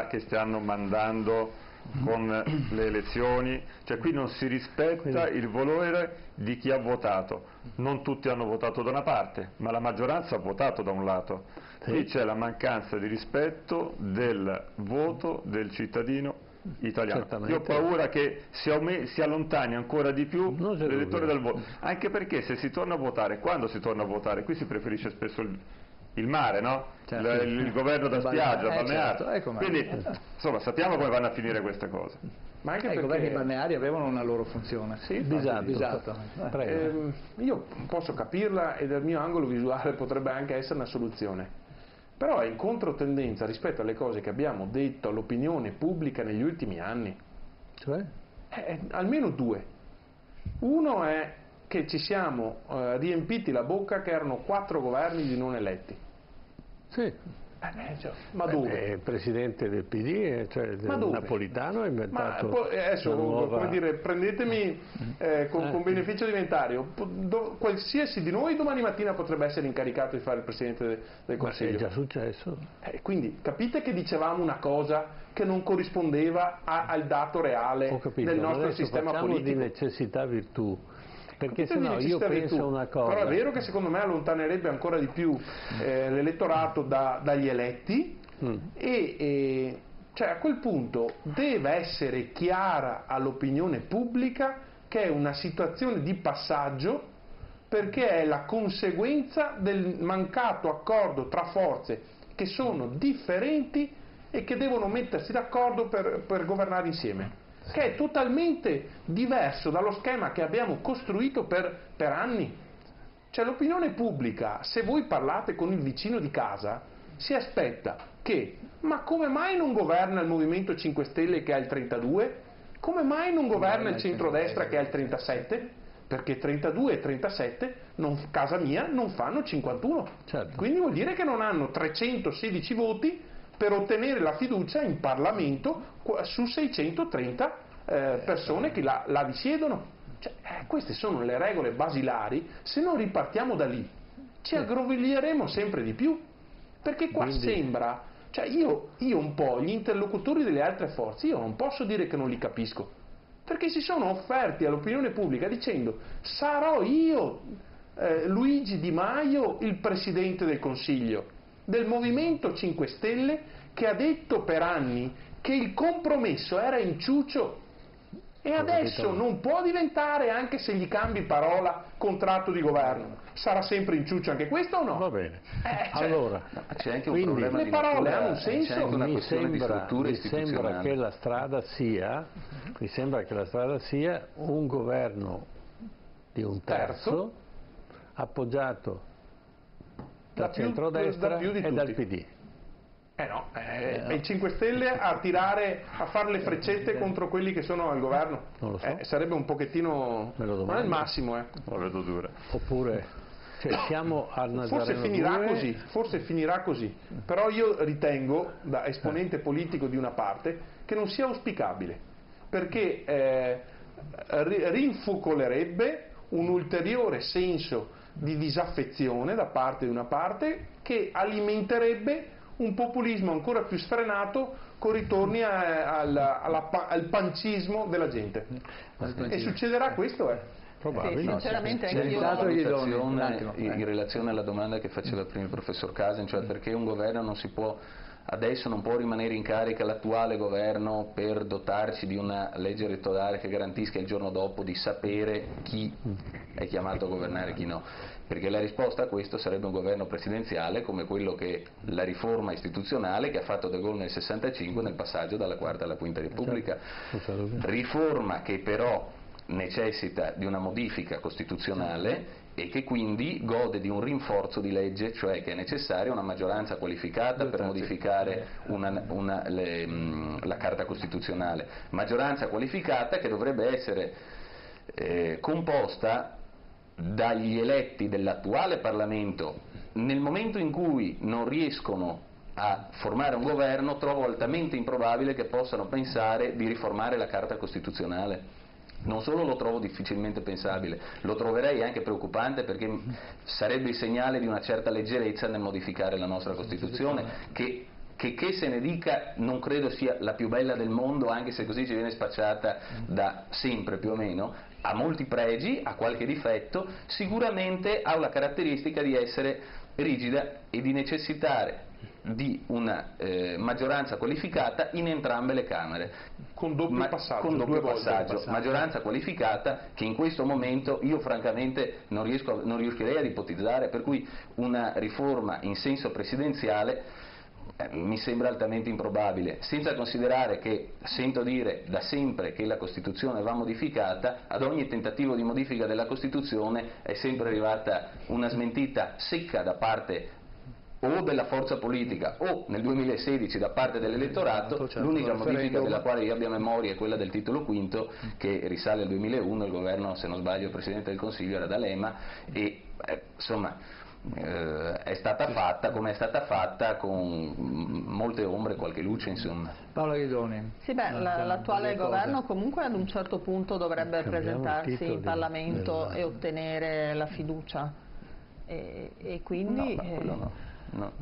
che stanno mandando con le elezioni, cioè qui non si rispetta il valore di chi ha votato. Non tutti hanno votato da una parte, ma la maggioranza ha votato da un lato. Qui c'è la mancanza di rispetto del voto del cittadino italiano. Io ho paura che si allontani ancora di più l'elettore dal voto, anche perché se si torna a votare, quando si torna a votare, qui si preferisce spesso il mare, no? Il governo da spiaggia, balneare. Quindi insomma sappiamo come vanno a finire queste cose. Ma anche perché i governi balneari avevano una loro funzione. Esatto. Io posso capirla e dal mio angolo visuale potrebbe anche essere una soluzione. Però è in controtendenza rispetto alle cose che abbiamo detto all'opinione pubblica negli ultimi anni. Cioè? Almeno due. Uno è che ci siamo riempiti la bocca che erano 4 governi di non eletti. Sì. Ma dove? Il presidente del PD, cioè Napolitano, ha inventato adesso, nuova... come dire, prendetemi con beneficio di inventario. Qualsiasi di noi domani mattina potrebbe essere incaricato di fare il Presidente del Consiglio. Ma è già successo. Quindi capite che dicevamo una cosa che non corrispondeva al dato reale del nostro sistema politico. Di necessità virtù. Perché se no io penso una cosa. Però è vero che secondo me allontanerebbe ancora di più l'elettorato dagli eletti e cioè a quel punto deve essere chiara all'opinione pubblica che è una situazione di passaggio, perché è la conseguenza del mancato accordo tra forze che sono differenti e che devono mettersi d'accordo per governare insieme, che è totalmente diverso dallo schema che abbiamo costruito per anni. Cioè l'opinione pubblica, se voi parlate con il vicino di casa, si aspetta che, ma come mai non governa il Movimento 5 Stelle che ha il 32? Come mai non governa il centrodestra che ha il 37? Perché 32 e 37, casa mia, non fanno 51. Certo. Quindi vuol dire che non hanno 316 voti per ottenere la fiducia in Parlamento su 630 persone che la risiedono. Cioè, queste sono le regole basilari. Se non ripartiamo da lì ci aggroviglieremo sempre di più, perché qua sembra, cioè io un po' gli interlocutori delle altre forze io non posso dire che non li capisco, perché si sono offerti all'opinione pubblica dicendo sarò io Luigi Di Maio il Presidente del Consiglio del Movimento 5 Stelle che ha detto per anni che il compromesso era inciucio. E adesso non può diventare, anche se gli cambi parola, contratto di governo. Sarà sempre inciucio anche questo o no? Va bene. Allora, c'è anche un problema le di parole hanno un senso. c'è anche una questione di strutture mi sembra che la strada sia un governo di un terzo appoggiato dal centrodestra e dal PD. No, il 5 Stelle a fare le freccette contro quelli che sono al governo. Non lo so. Sarebbe un pochettino, non è il massimo. La vedo dura. Oppure siamo al Nazareno forse finirà così, però io ritengo, da esponente politico di una parte, che non sia auspicabile, perché rinfocolerebbe un ulteriore senso di disaffezione da parte di una parte che alimenterebbe un populismo ancora più sfrenato con ritorni al pancismo della gente. E succederà questo, Probabile. Sì, sinceramente in relazione alla domanda che faceva prima il professor Casen, cioè perché un governo adesso non può rimanere in carica l'attuale governo per dotarci di una legge elettorale che garantisca il giorno dopo di sapere chi è chiamato a governare e chi no. Perché la risposta a questo sarebbe un governo presidenziale come quello che la riforma istituzionale che ha fatto De Gaulle nel 65 nel passaggio dalla Quarta alla Quinta Repubblica. Riforma che però necessita di una modifica costituzionale e che quindi gode di un rinforzo di legge, cioè che è necessaria una maggioranza qualificata per modificare la Carta Costituzionale. Maggioranza qualificata che dovrebbe essere composta dagli eletti dell'attuale Parlamento. Nel momento in cui non riescono a formare un governo, trovo altamente improbabile che possano pensare di riformare la Carta Costituzionale. Non solo lo trovo difficilmente pensabile, lo troverei anche preoccupante, perché sarebbe il segnale di una certa leggerezza nel modificare la nostra Costituzione, che se ne dica non credo sia la più bella del mondo, anche se così ci viene spacciata da sempre più o meno. Ha molti pregi, ha qualche difetto, sicuramente ha la caratteristica di essere rigida e di necessitare di una maggioranza qualificata in entrambe le Camere con doppio passaggio, maggioranza qualificata che in questo momento io francamente non riuscirei ad ipotizzare, per cui una riforma in senso presidenziale mi sembra altamente improbabile, senza considerare che sento dire da sempre che la Costituzione va modificata. Ad ogni tentativo di modifica della Costituzione è sempre arrivata una smentita secca da parte o della forza politica o nel 2016 da parte dell'elettorato. L'unica modifica della quale io abbia memoria è quella del titolo quinto, che risale al 2001, il governo, se non sbaglio, il Presidente del Consiglio era D'Alema e insomma è stata fatta come è stata fatta, con molte ombre e qualche luce, insomma. Paola Ghidoni. Sì, l'attuale governo comunque ad un certo punto dovrebbe presentarsi in Parlamento e ottenere la fiducia e quindi no.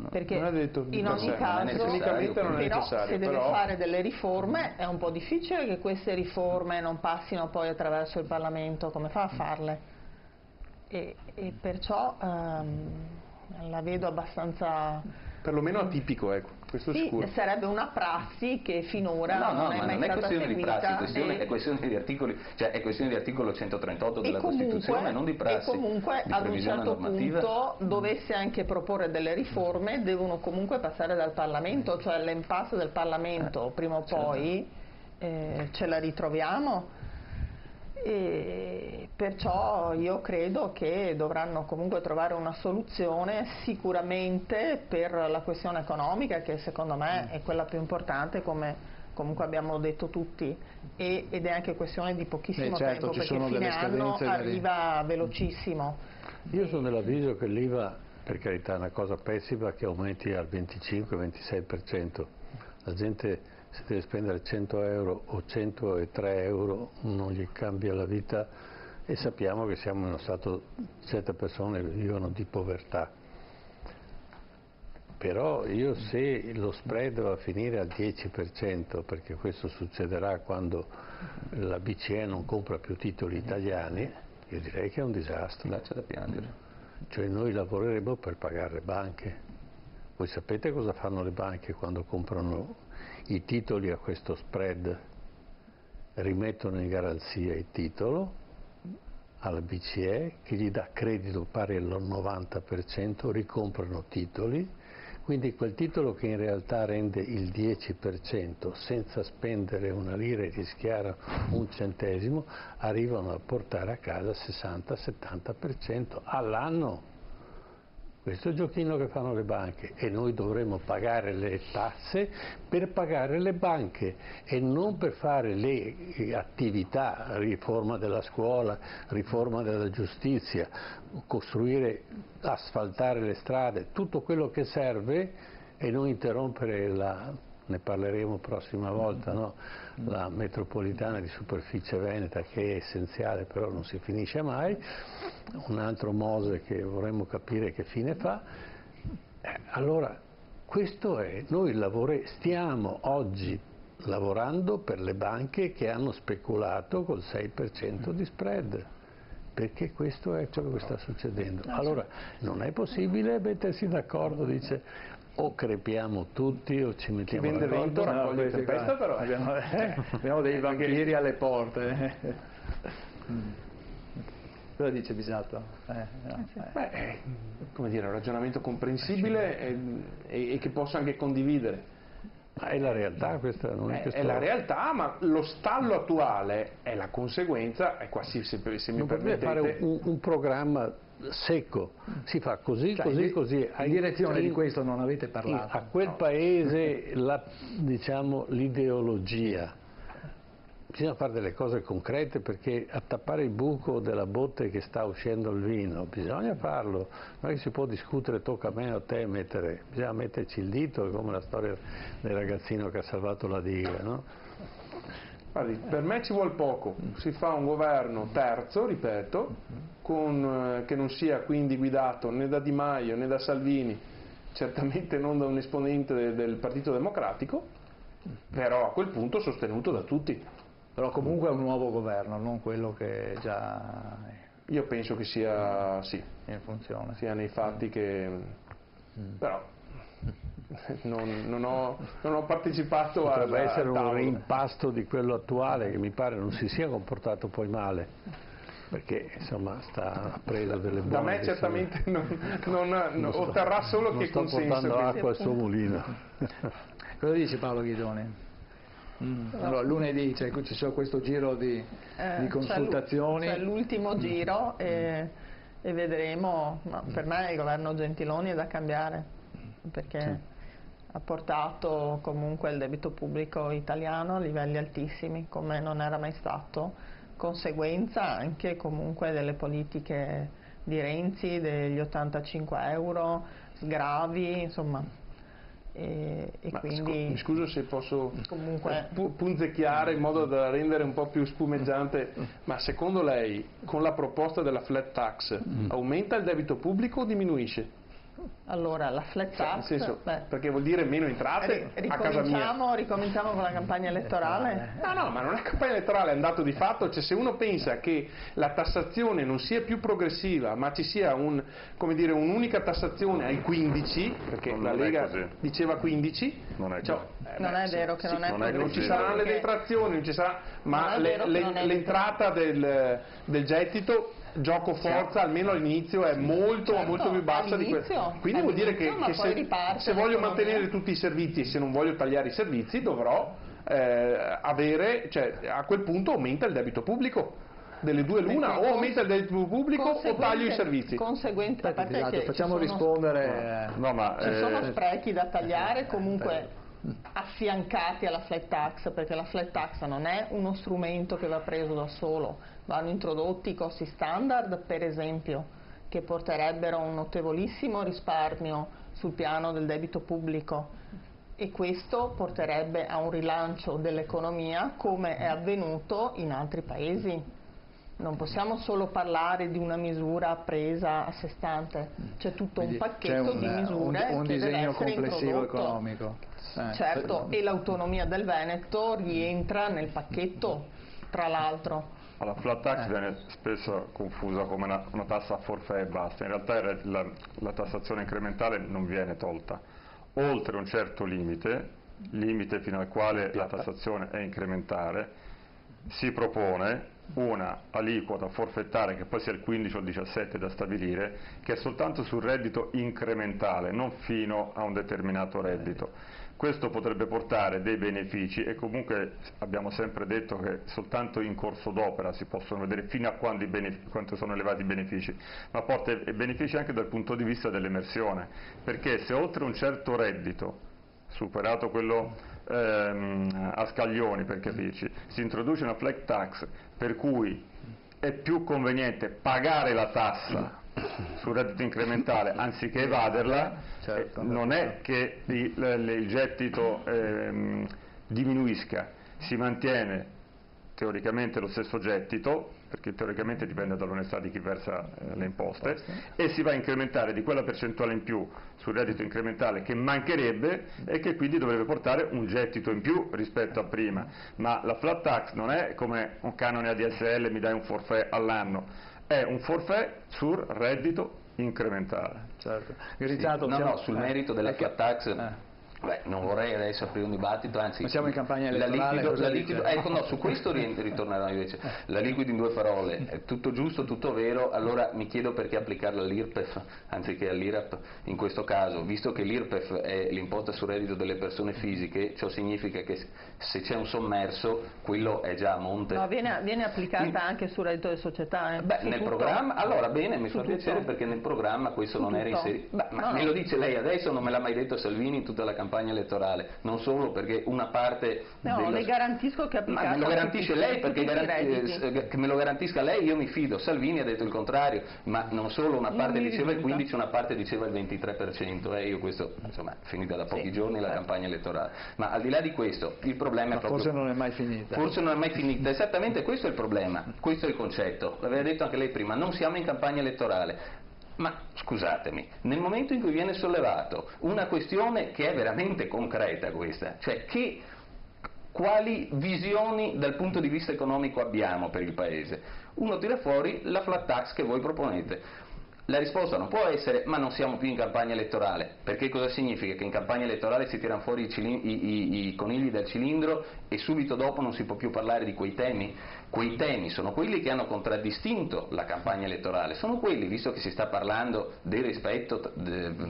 Perché non è detto in ogni caso tecnicamente non è però necessario, se deve fare delle riforme è un po' difficile che queste riforme non passino poi attraverso il Parlamento. Come fa a farle? E perciò la vedo abbastanza perlomeno atipico, ecco, questo sì, sicuro. Sarebbe una prassi che finora non è mai stata seguita. Non è questione di prassi, è questione di articoli, cioè è questione di articolo 138 della Costituzione, non di prassi. E comunque ad un certo punto dovesse anche proporre delle riforme, devono comunque passare dal Parlamento, cioè l'impasse del Parlamento prima o poi ce la ritroviamo. E perciò io credo che dovranno comunque trovare una soluzione sicuramente per la questione economica, che secondo me è quella più importante, come comunque abbiamo detto tutti, ed è anche questione di pochissimo certo, tempo, perché fine anno arriva velocissimo. Io sono dell'avviso che l'IVA, per carità, è una cosa pessima che aumenti al 25-26%. La gente, se deve spendere 100 euro o 103 euro, non gli cambia la vita, e sappiamo che siamo in uno stato, certe persone vivono di povertà. Però io, se lo spread va a finire al 10%, perché questo succederà quando la BCE non compra più titoli italiani, io direi che è un disastro. Là c'è da piangere. Cioè noi lavoreremo per pagare le banche. Voi sapete cosa fanno le banche quando comprano i titoli a questo spread? Rimettono in garanzia il titolo alla BCE, che gli dà credito pari al 90%, ricomprano titoli, quindi quel titolo che in realtà rende il 10% senza spendere una lira e rischiare un centesimo, arrivano a portare a casa 60-70% all'anno. Questo è il giochino che fanno le banche, e noi dovremo pagare le tasse per pagare le banche e non per fare le attività, riforma della scuola, riforma della giustizia, costruire, asfaltare le strade, tutto quello che serve, e non interrompere ne parleremo prossima volta, no? La metropolitana di superficie veneta, che è essenziale, però non si finisce mai. Un altro Mose che vorremmo capire che fine fa. Allora, questo è, noi stiamo oggi lavorando per le banche che hanno speculato col 6% di spread, perché questo è quello che sta succedendo. Allora, non è possibile mettersi d'accordo, dice, o crepiamo tutti o ci mettiamo Chi vende vento raccoglie tempesta, però abbiamo dei vampiri alle porte. Cosa dice Bisato? Come dire, è un ragionamento comprensibile e che posso anche condividere. Ma è la realtà questa, non è che è la realtà, ma lo stallo attuale è la conseguenza, è quasi, se mi permettete, fare un programma secco, si fa così, così. In direzione di questo non avete parlato. A quel paese l'ideologia. Bisogna fare delle cose concrete, perché a tappare il buco della botte che sta uscendo il vino bisogna farlo, non è che si può discutere tocca a me o a te bisogna metterci il dito, come la storia del ragazzino che ha salvato la diga, no? Guardi, per me ci vuole poco, si fa un governo terzo, ripeto, che non sia quindi guidato né da Di Maio né da Salvini, certamente non da un esponente del Partito Democratico, però a quel punto sostenuto da tutti. Però comunque è un nuovo governo, non quello che già io penso che sia in funzione. Sia nei fatti che però non ho partecipato potrebbe essere al tavolo. Un rimpasto di quello attuale, che mi pare non si sia comportato poi male, perché insomma sta preso delle buone. Da me certamente non otterrà solo che consenso. Sto portando acqua al suo mulino. Cosa dice Paolo Ghidoni? Allora, lunedì ci sarà questo giro di consultazioni. C'è l'ultimo giro e vedremo. Ma per me il governo Gentiloni è da cambiare, perché ha portato comunque il debito pubblico italiano a livelli altissimi, come non era mai stato, conseguenza anche comunque delle politiche di Renzi, degli 85 euro, sgravi, insomma. E quindi mi scuso se posso comunque punzecchiare in modo da rendere un po' più spumeggiante, ma secondo lei con la proposta della flat tax aumenta il debito pubblico o diminuisce? Allora, la flat tax, nel senso, perché vuol dire meno entrate a casa mia. Ricominciamo con la campagna elettorale? No, ma non è campagna elettorale, è un dato di fatto. Cioè, se uno pensa che la tassazione non sia più progressiva, ma ci sia un'unica tassazione ai 15, perché la Lega diceva 15, non è non è vero che non è progressiva. Non ci saranno le detrazioni, non ci sarà, ma l'entrata del gettito, gioco forza, almeno all'inizio è molto più bassa di questo. Quindi vuol dire che se voglio mantenere tutti i servizi e se non voglio tagliare i servizi dovrò a quel punto aumenta il debito pubblico. delle due l'una, o aumenta il debito pubblico o taglio i servizi. Facciamo rispondere. Ci sono sprechi da tagliare, comunque affiancati alla flat tax, perché la flat tax non è uno strumento che va preso da solo, vanno introdotti i costi standard, per esempio, che porterebbero a un notevolissimo risparmio sul piano del debito pubblico, e questo porterebbe a un rilancio dell'economia come è avvenuto in altri paesi. Non possiamo solo parlare di una misura presa a sé stante, c'è tutto un pacchetto di misure un che deve disegno essere complessivo introdotto. economico. Certo, e l'autonomia del Veneto rientra nel pacchetto, tra l'altro. La flat tax viene spesso confusa come una tassa a forfait e basta, in realtà la tassazione incrementale non viene tolta. Oltre un certo limite fino al quale la tassazione è incrementale, si propone una aliquota forfettaria, che poi sia il 15 o il 17 da stabilire, che è soltanto sul reddito incrementale, non fino a un determinato reddito. Questo potrebbe portare dei benefici, e comunque abbiamo sempre detto che soltanto in corso d'opera si possono vedere fino a quanto sono elevati i benefici, ma porta i benefici anche dal punto di vista dell'emersione, perché se oltre un certo reddito, superato quello a scaglioni per capirci, si introduce una flat tax per cui è più conveniente pagare la tassa sul reddito incrementale anziché evaderla, non è che il gettito diminuisca, si mantiene teoricamente lo stesso gettito, perché teoricamente dipende dall'onestà di chi versa le imposte, e si va a incrementare di quella percentuale in più sul reddito incrementale che mancherebbe e che quindi dovrebbe portare un gettito in più rispetto a prima. Ma la flat tax non è come un canone ADSL, mi dai un forfait all'anno, è un forfait sul reddito incrementale. Certo. Sul merito della flat tax non vorrei adesso aprire un dibattito, anzi, ma siamo in campagna elettorale, su questo ritornerò invece. La liquido in due parole, è tutto giusto, tutto vero, allora mi chiedo perché applicarla all'IRPEF anziché all'IRAP in questo caso, visto che l'IRPEF è l'imposta sul reddito delle persone fisiche, ciò significa che se c'è un sommerso, quello è già a monte. No, viene applicata anche sul reddito delle società. Nel programma, allora bene, mi fa piacere perché nel programma questo non era inserito. Me lo dice lei adesso, non me l'ha mai detto Salvini in tutta la campagna elettorale, non solo perché una parte le garantisco che ma me lo garantisce lei, perché che me lo garantisca lei io mi fido. Salvini ha detto il contrario, ma non solo, una parte diceva il 15, una parte diceva il 23%, io questo, insomma, finita da pochi giorni la campagna elettorale. Ma al di là di questo, il problema è proprio forse non è mai finita, esattamente questo è il problema, questo è il concetto, l'aveva detto anche lei prima, non siamo in campagna elettorale. Ma scusatemi, nel momento in cui viene sollevato una questione che è veramente concreta questa, cioè quali visioni dal punto di vista economico abbiamo per il Paese? Uno tira fuori la flat tax che voi proponete. La risposta non può essere ma non siamo più in campagna elettorale, perché cosa significa? Che in campagna elettorale si tirano fuori i conigli dal cilindro e subito dopo non si può più parlare di quei temi? Quei temi sono quelli che hanno contraddistinto la campagna elettorale, sono quelli, visto che si sta parlando del rispetto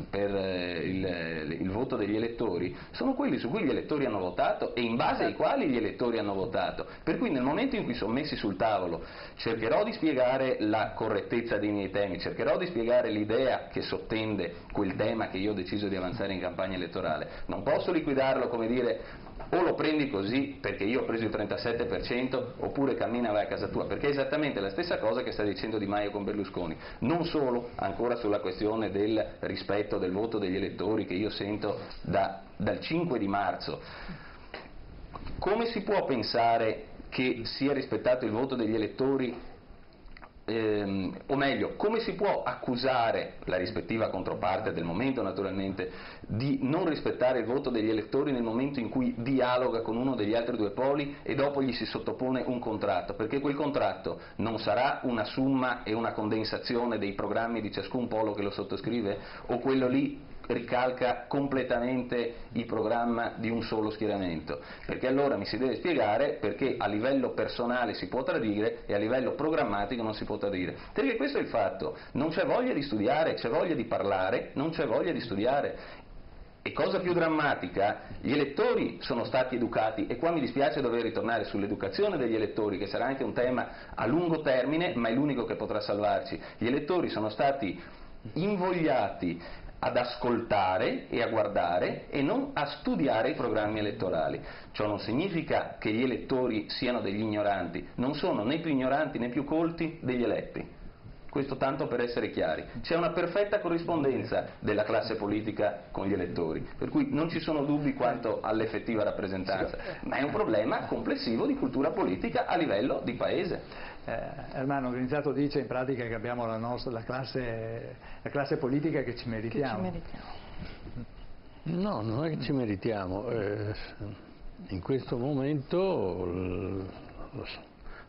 per il voto degli elettori, sono quelli su cui gli elettori hanno votato e in base ai quali gli elettori hanno votato. Per cui nel momento in cui sono messi sul tavolo cercherò di spiegare la correttezza dei miei temi, cercherò di spiegare l'idea che sottende quel tema che io ho deciso di avanzare in campagna elettorale. Non posso liquidarlo come dire o lo prendi così perché io ho preso il 37% oppure cammina vai a casa tua, perché è esattamente la stessa cosa che sta dicendo Di Maio con Berlusconi. Non solo, ancora sulla questione del rispetto del voto degli elettori che io sento dal 5 di marzo. Come si può pensare che sia rispettato il voto degli elettori? O meglio, come si può accusare la rispettiva controparte del momento naturalmente di non rispettare il voto degli elettori nel momento in cui dialoga con uno degli altri due poli e dopo gli si sottopone un contratto, perché quel contratto non sarà una somma e una condensazione dei programmi di ciascun polo che lo sottoscrive, o quello lì ricalca completamente il programma di un solo schieramento, perché allora mi si deve spiegare perché a livello personale si può tradire e a livello programmatico non si può tradire, perché questo è il fatto, non c'è voglia di studiare, c'è voglia di parlare, non c'è voglia di studiare. E cosa più drammatica, gli elettori sono stati educati, e qua mi dispiace dover ritornare sull'educazione degli elettori, che sarà anche un tema a lungo termine, ma è l'unico che potrà salvarci. Gli elettori sono stati invogliati ad ascoltare e a guardare e non a studiare i programmi elettorali. Ciò non significa che gli elettori siano degli ignoranti, non sono né più ignoranti né più colti degli eletti. Questo tanto per essere chiari. C'è una perfetta corrispondenza della classe politica con gli elettori, per cui non ci sono dubbi quanto all'effettiva rappresentanza, ma è un problema complessivo di cultura politica a livello di paese. Ermanno Grinzato dice in pratica che abbiamo la classe politica che ci meritiamo. No, non è che ci meritiamo. In questo momento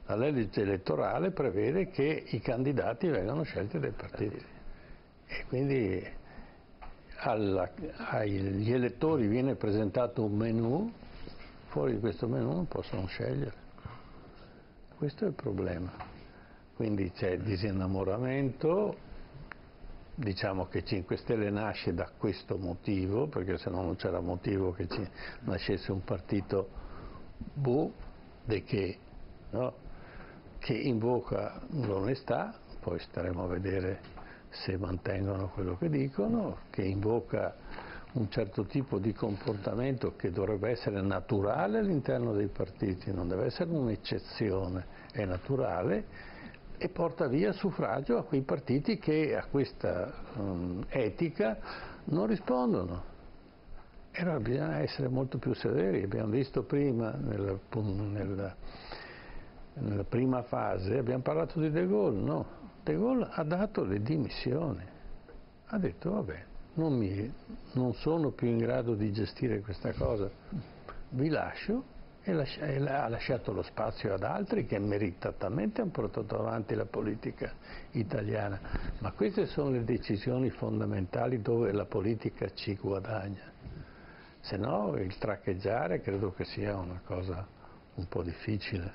la legge elettorale prevede che i candidati vengano scelti dai partiti e quindi agli elettori viene presentato un menù, fuori di questo menù non possono scegliere. Questo è il problema. Quindi c'è disinnamoramento, diciamo che 5 Stelle nasce da questo motivo, perché se no non c'era motivo che nascesse un partito che invoca l'onestà, poi staremo a vedere se mantengono quello che dicono, che invoca un certo tipo di comportamento che dovrebbe essere naturale all'interno dei partiti, non deve essere un'eccezione, è naturale, e porta via suffragio a quei partiti che a questa etica non rispondono. E allora bisogna essere molto più severi. Abbiamo visto prima, nella prima fase, abbiamo parlato di De Gaulle, no? De Gaulle ha dato le dimissioni, ha detto vabbè, non sono più in grado di gestire questa cosa, vi lascio, e ha lasciato lo spazio ad altri che meritatamente hanno portato avanti la politica italiana. Ma queste sono le decisioni fondamentali dove la politica ci guadagna, se no il traccheggiare credo che sia una cosa un po' difficile.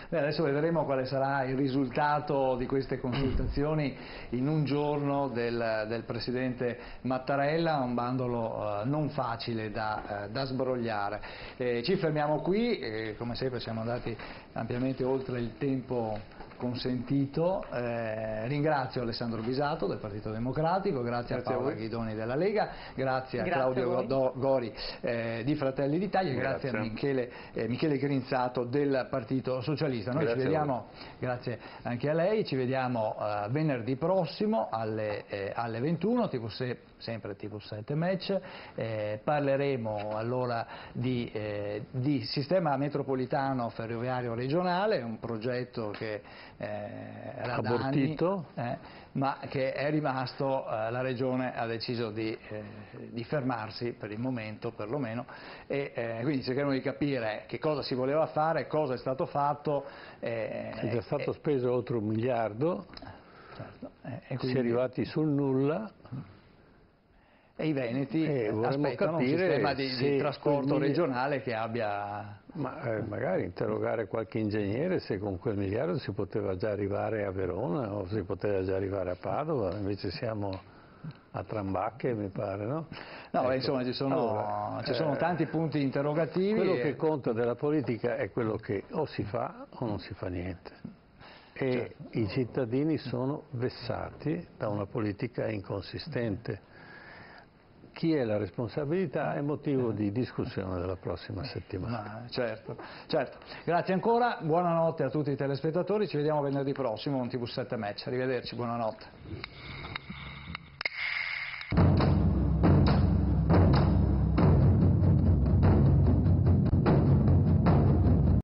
Beh, adesso vedremo quale sarà il risultato di queste consultazioni in un giorno del Presidente Mattarella, un bandolo non facile da sbrogliare. Ci fermiamo qui, come sempre siamo andati ampiamente oltre il tempo consentito. Ringrazio Alessandro Bisato del Partito Democratico, grazie a Paola Ghidoni della Lega, grazie a Claudio Gori di Fratelli d'Italia, grazie a Michele Grinzato del Partito Socialista. Noi ci vediamo, grazie anche a lei, ci vediamo venerdì prossimo alle 21, sempre TV7 Match, parleremo allora di sistema metropolitano ferroviario regionale, un progetto che era abortito, da anni, ma che è rimasto, la Regione ha deciso di fermarsi per il momento perlomeno, e quindi cercheremo di capire che cosa si voleva fare, cosa è stato fatto. È già stato speso oltre 1 miliardo, certo, si è arrivati sul nulla. E i veneti aspettano un sistema di trasporto regionale che abbia... magari interrogare qualche ingegnere se con quel miliardo si poteva già arrivare a Verona o si poteva già arrivare a Padova, invece siamo a Trambacche, mi pare, no? No, ecco. Insomma ci sono tanti punti interrogativi. Quello che conta della politica è quello che o si fa o non si fa niente. E i cittadini sono vessati da una politica inconsistente. Chi è la responsabilità è motivo di discussione della prossima settimana. Certo. Grazie ancora, buonanotte a tutti i telespettatori, ci vediamo venerdì prossimo con TV7 Match. Arrivederci, buonanotte.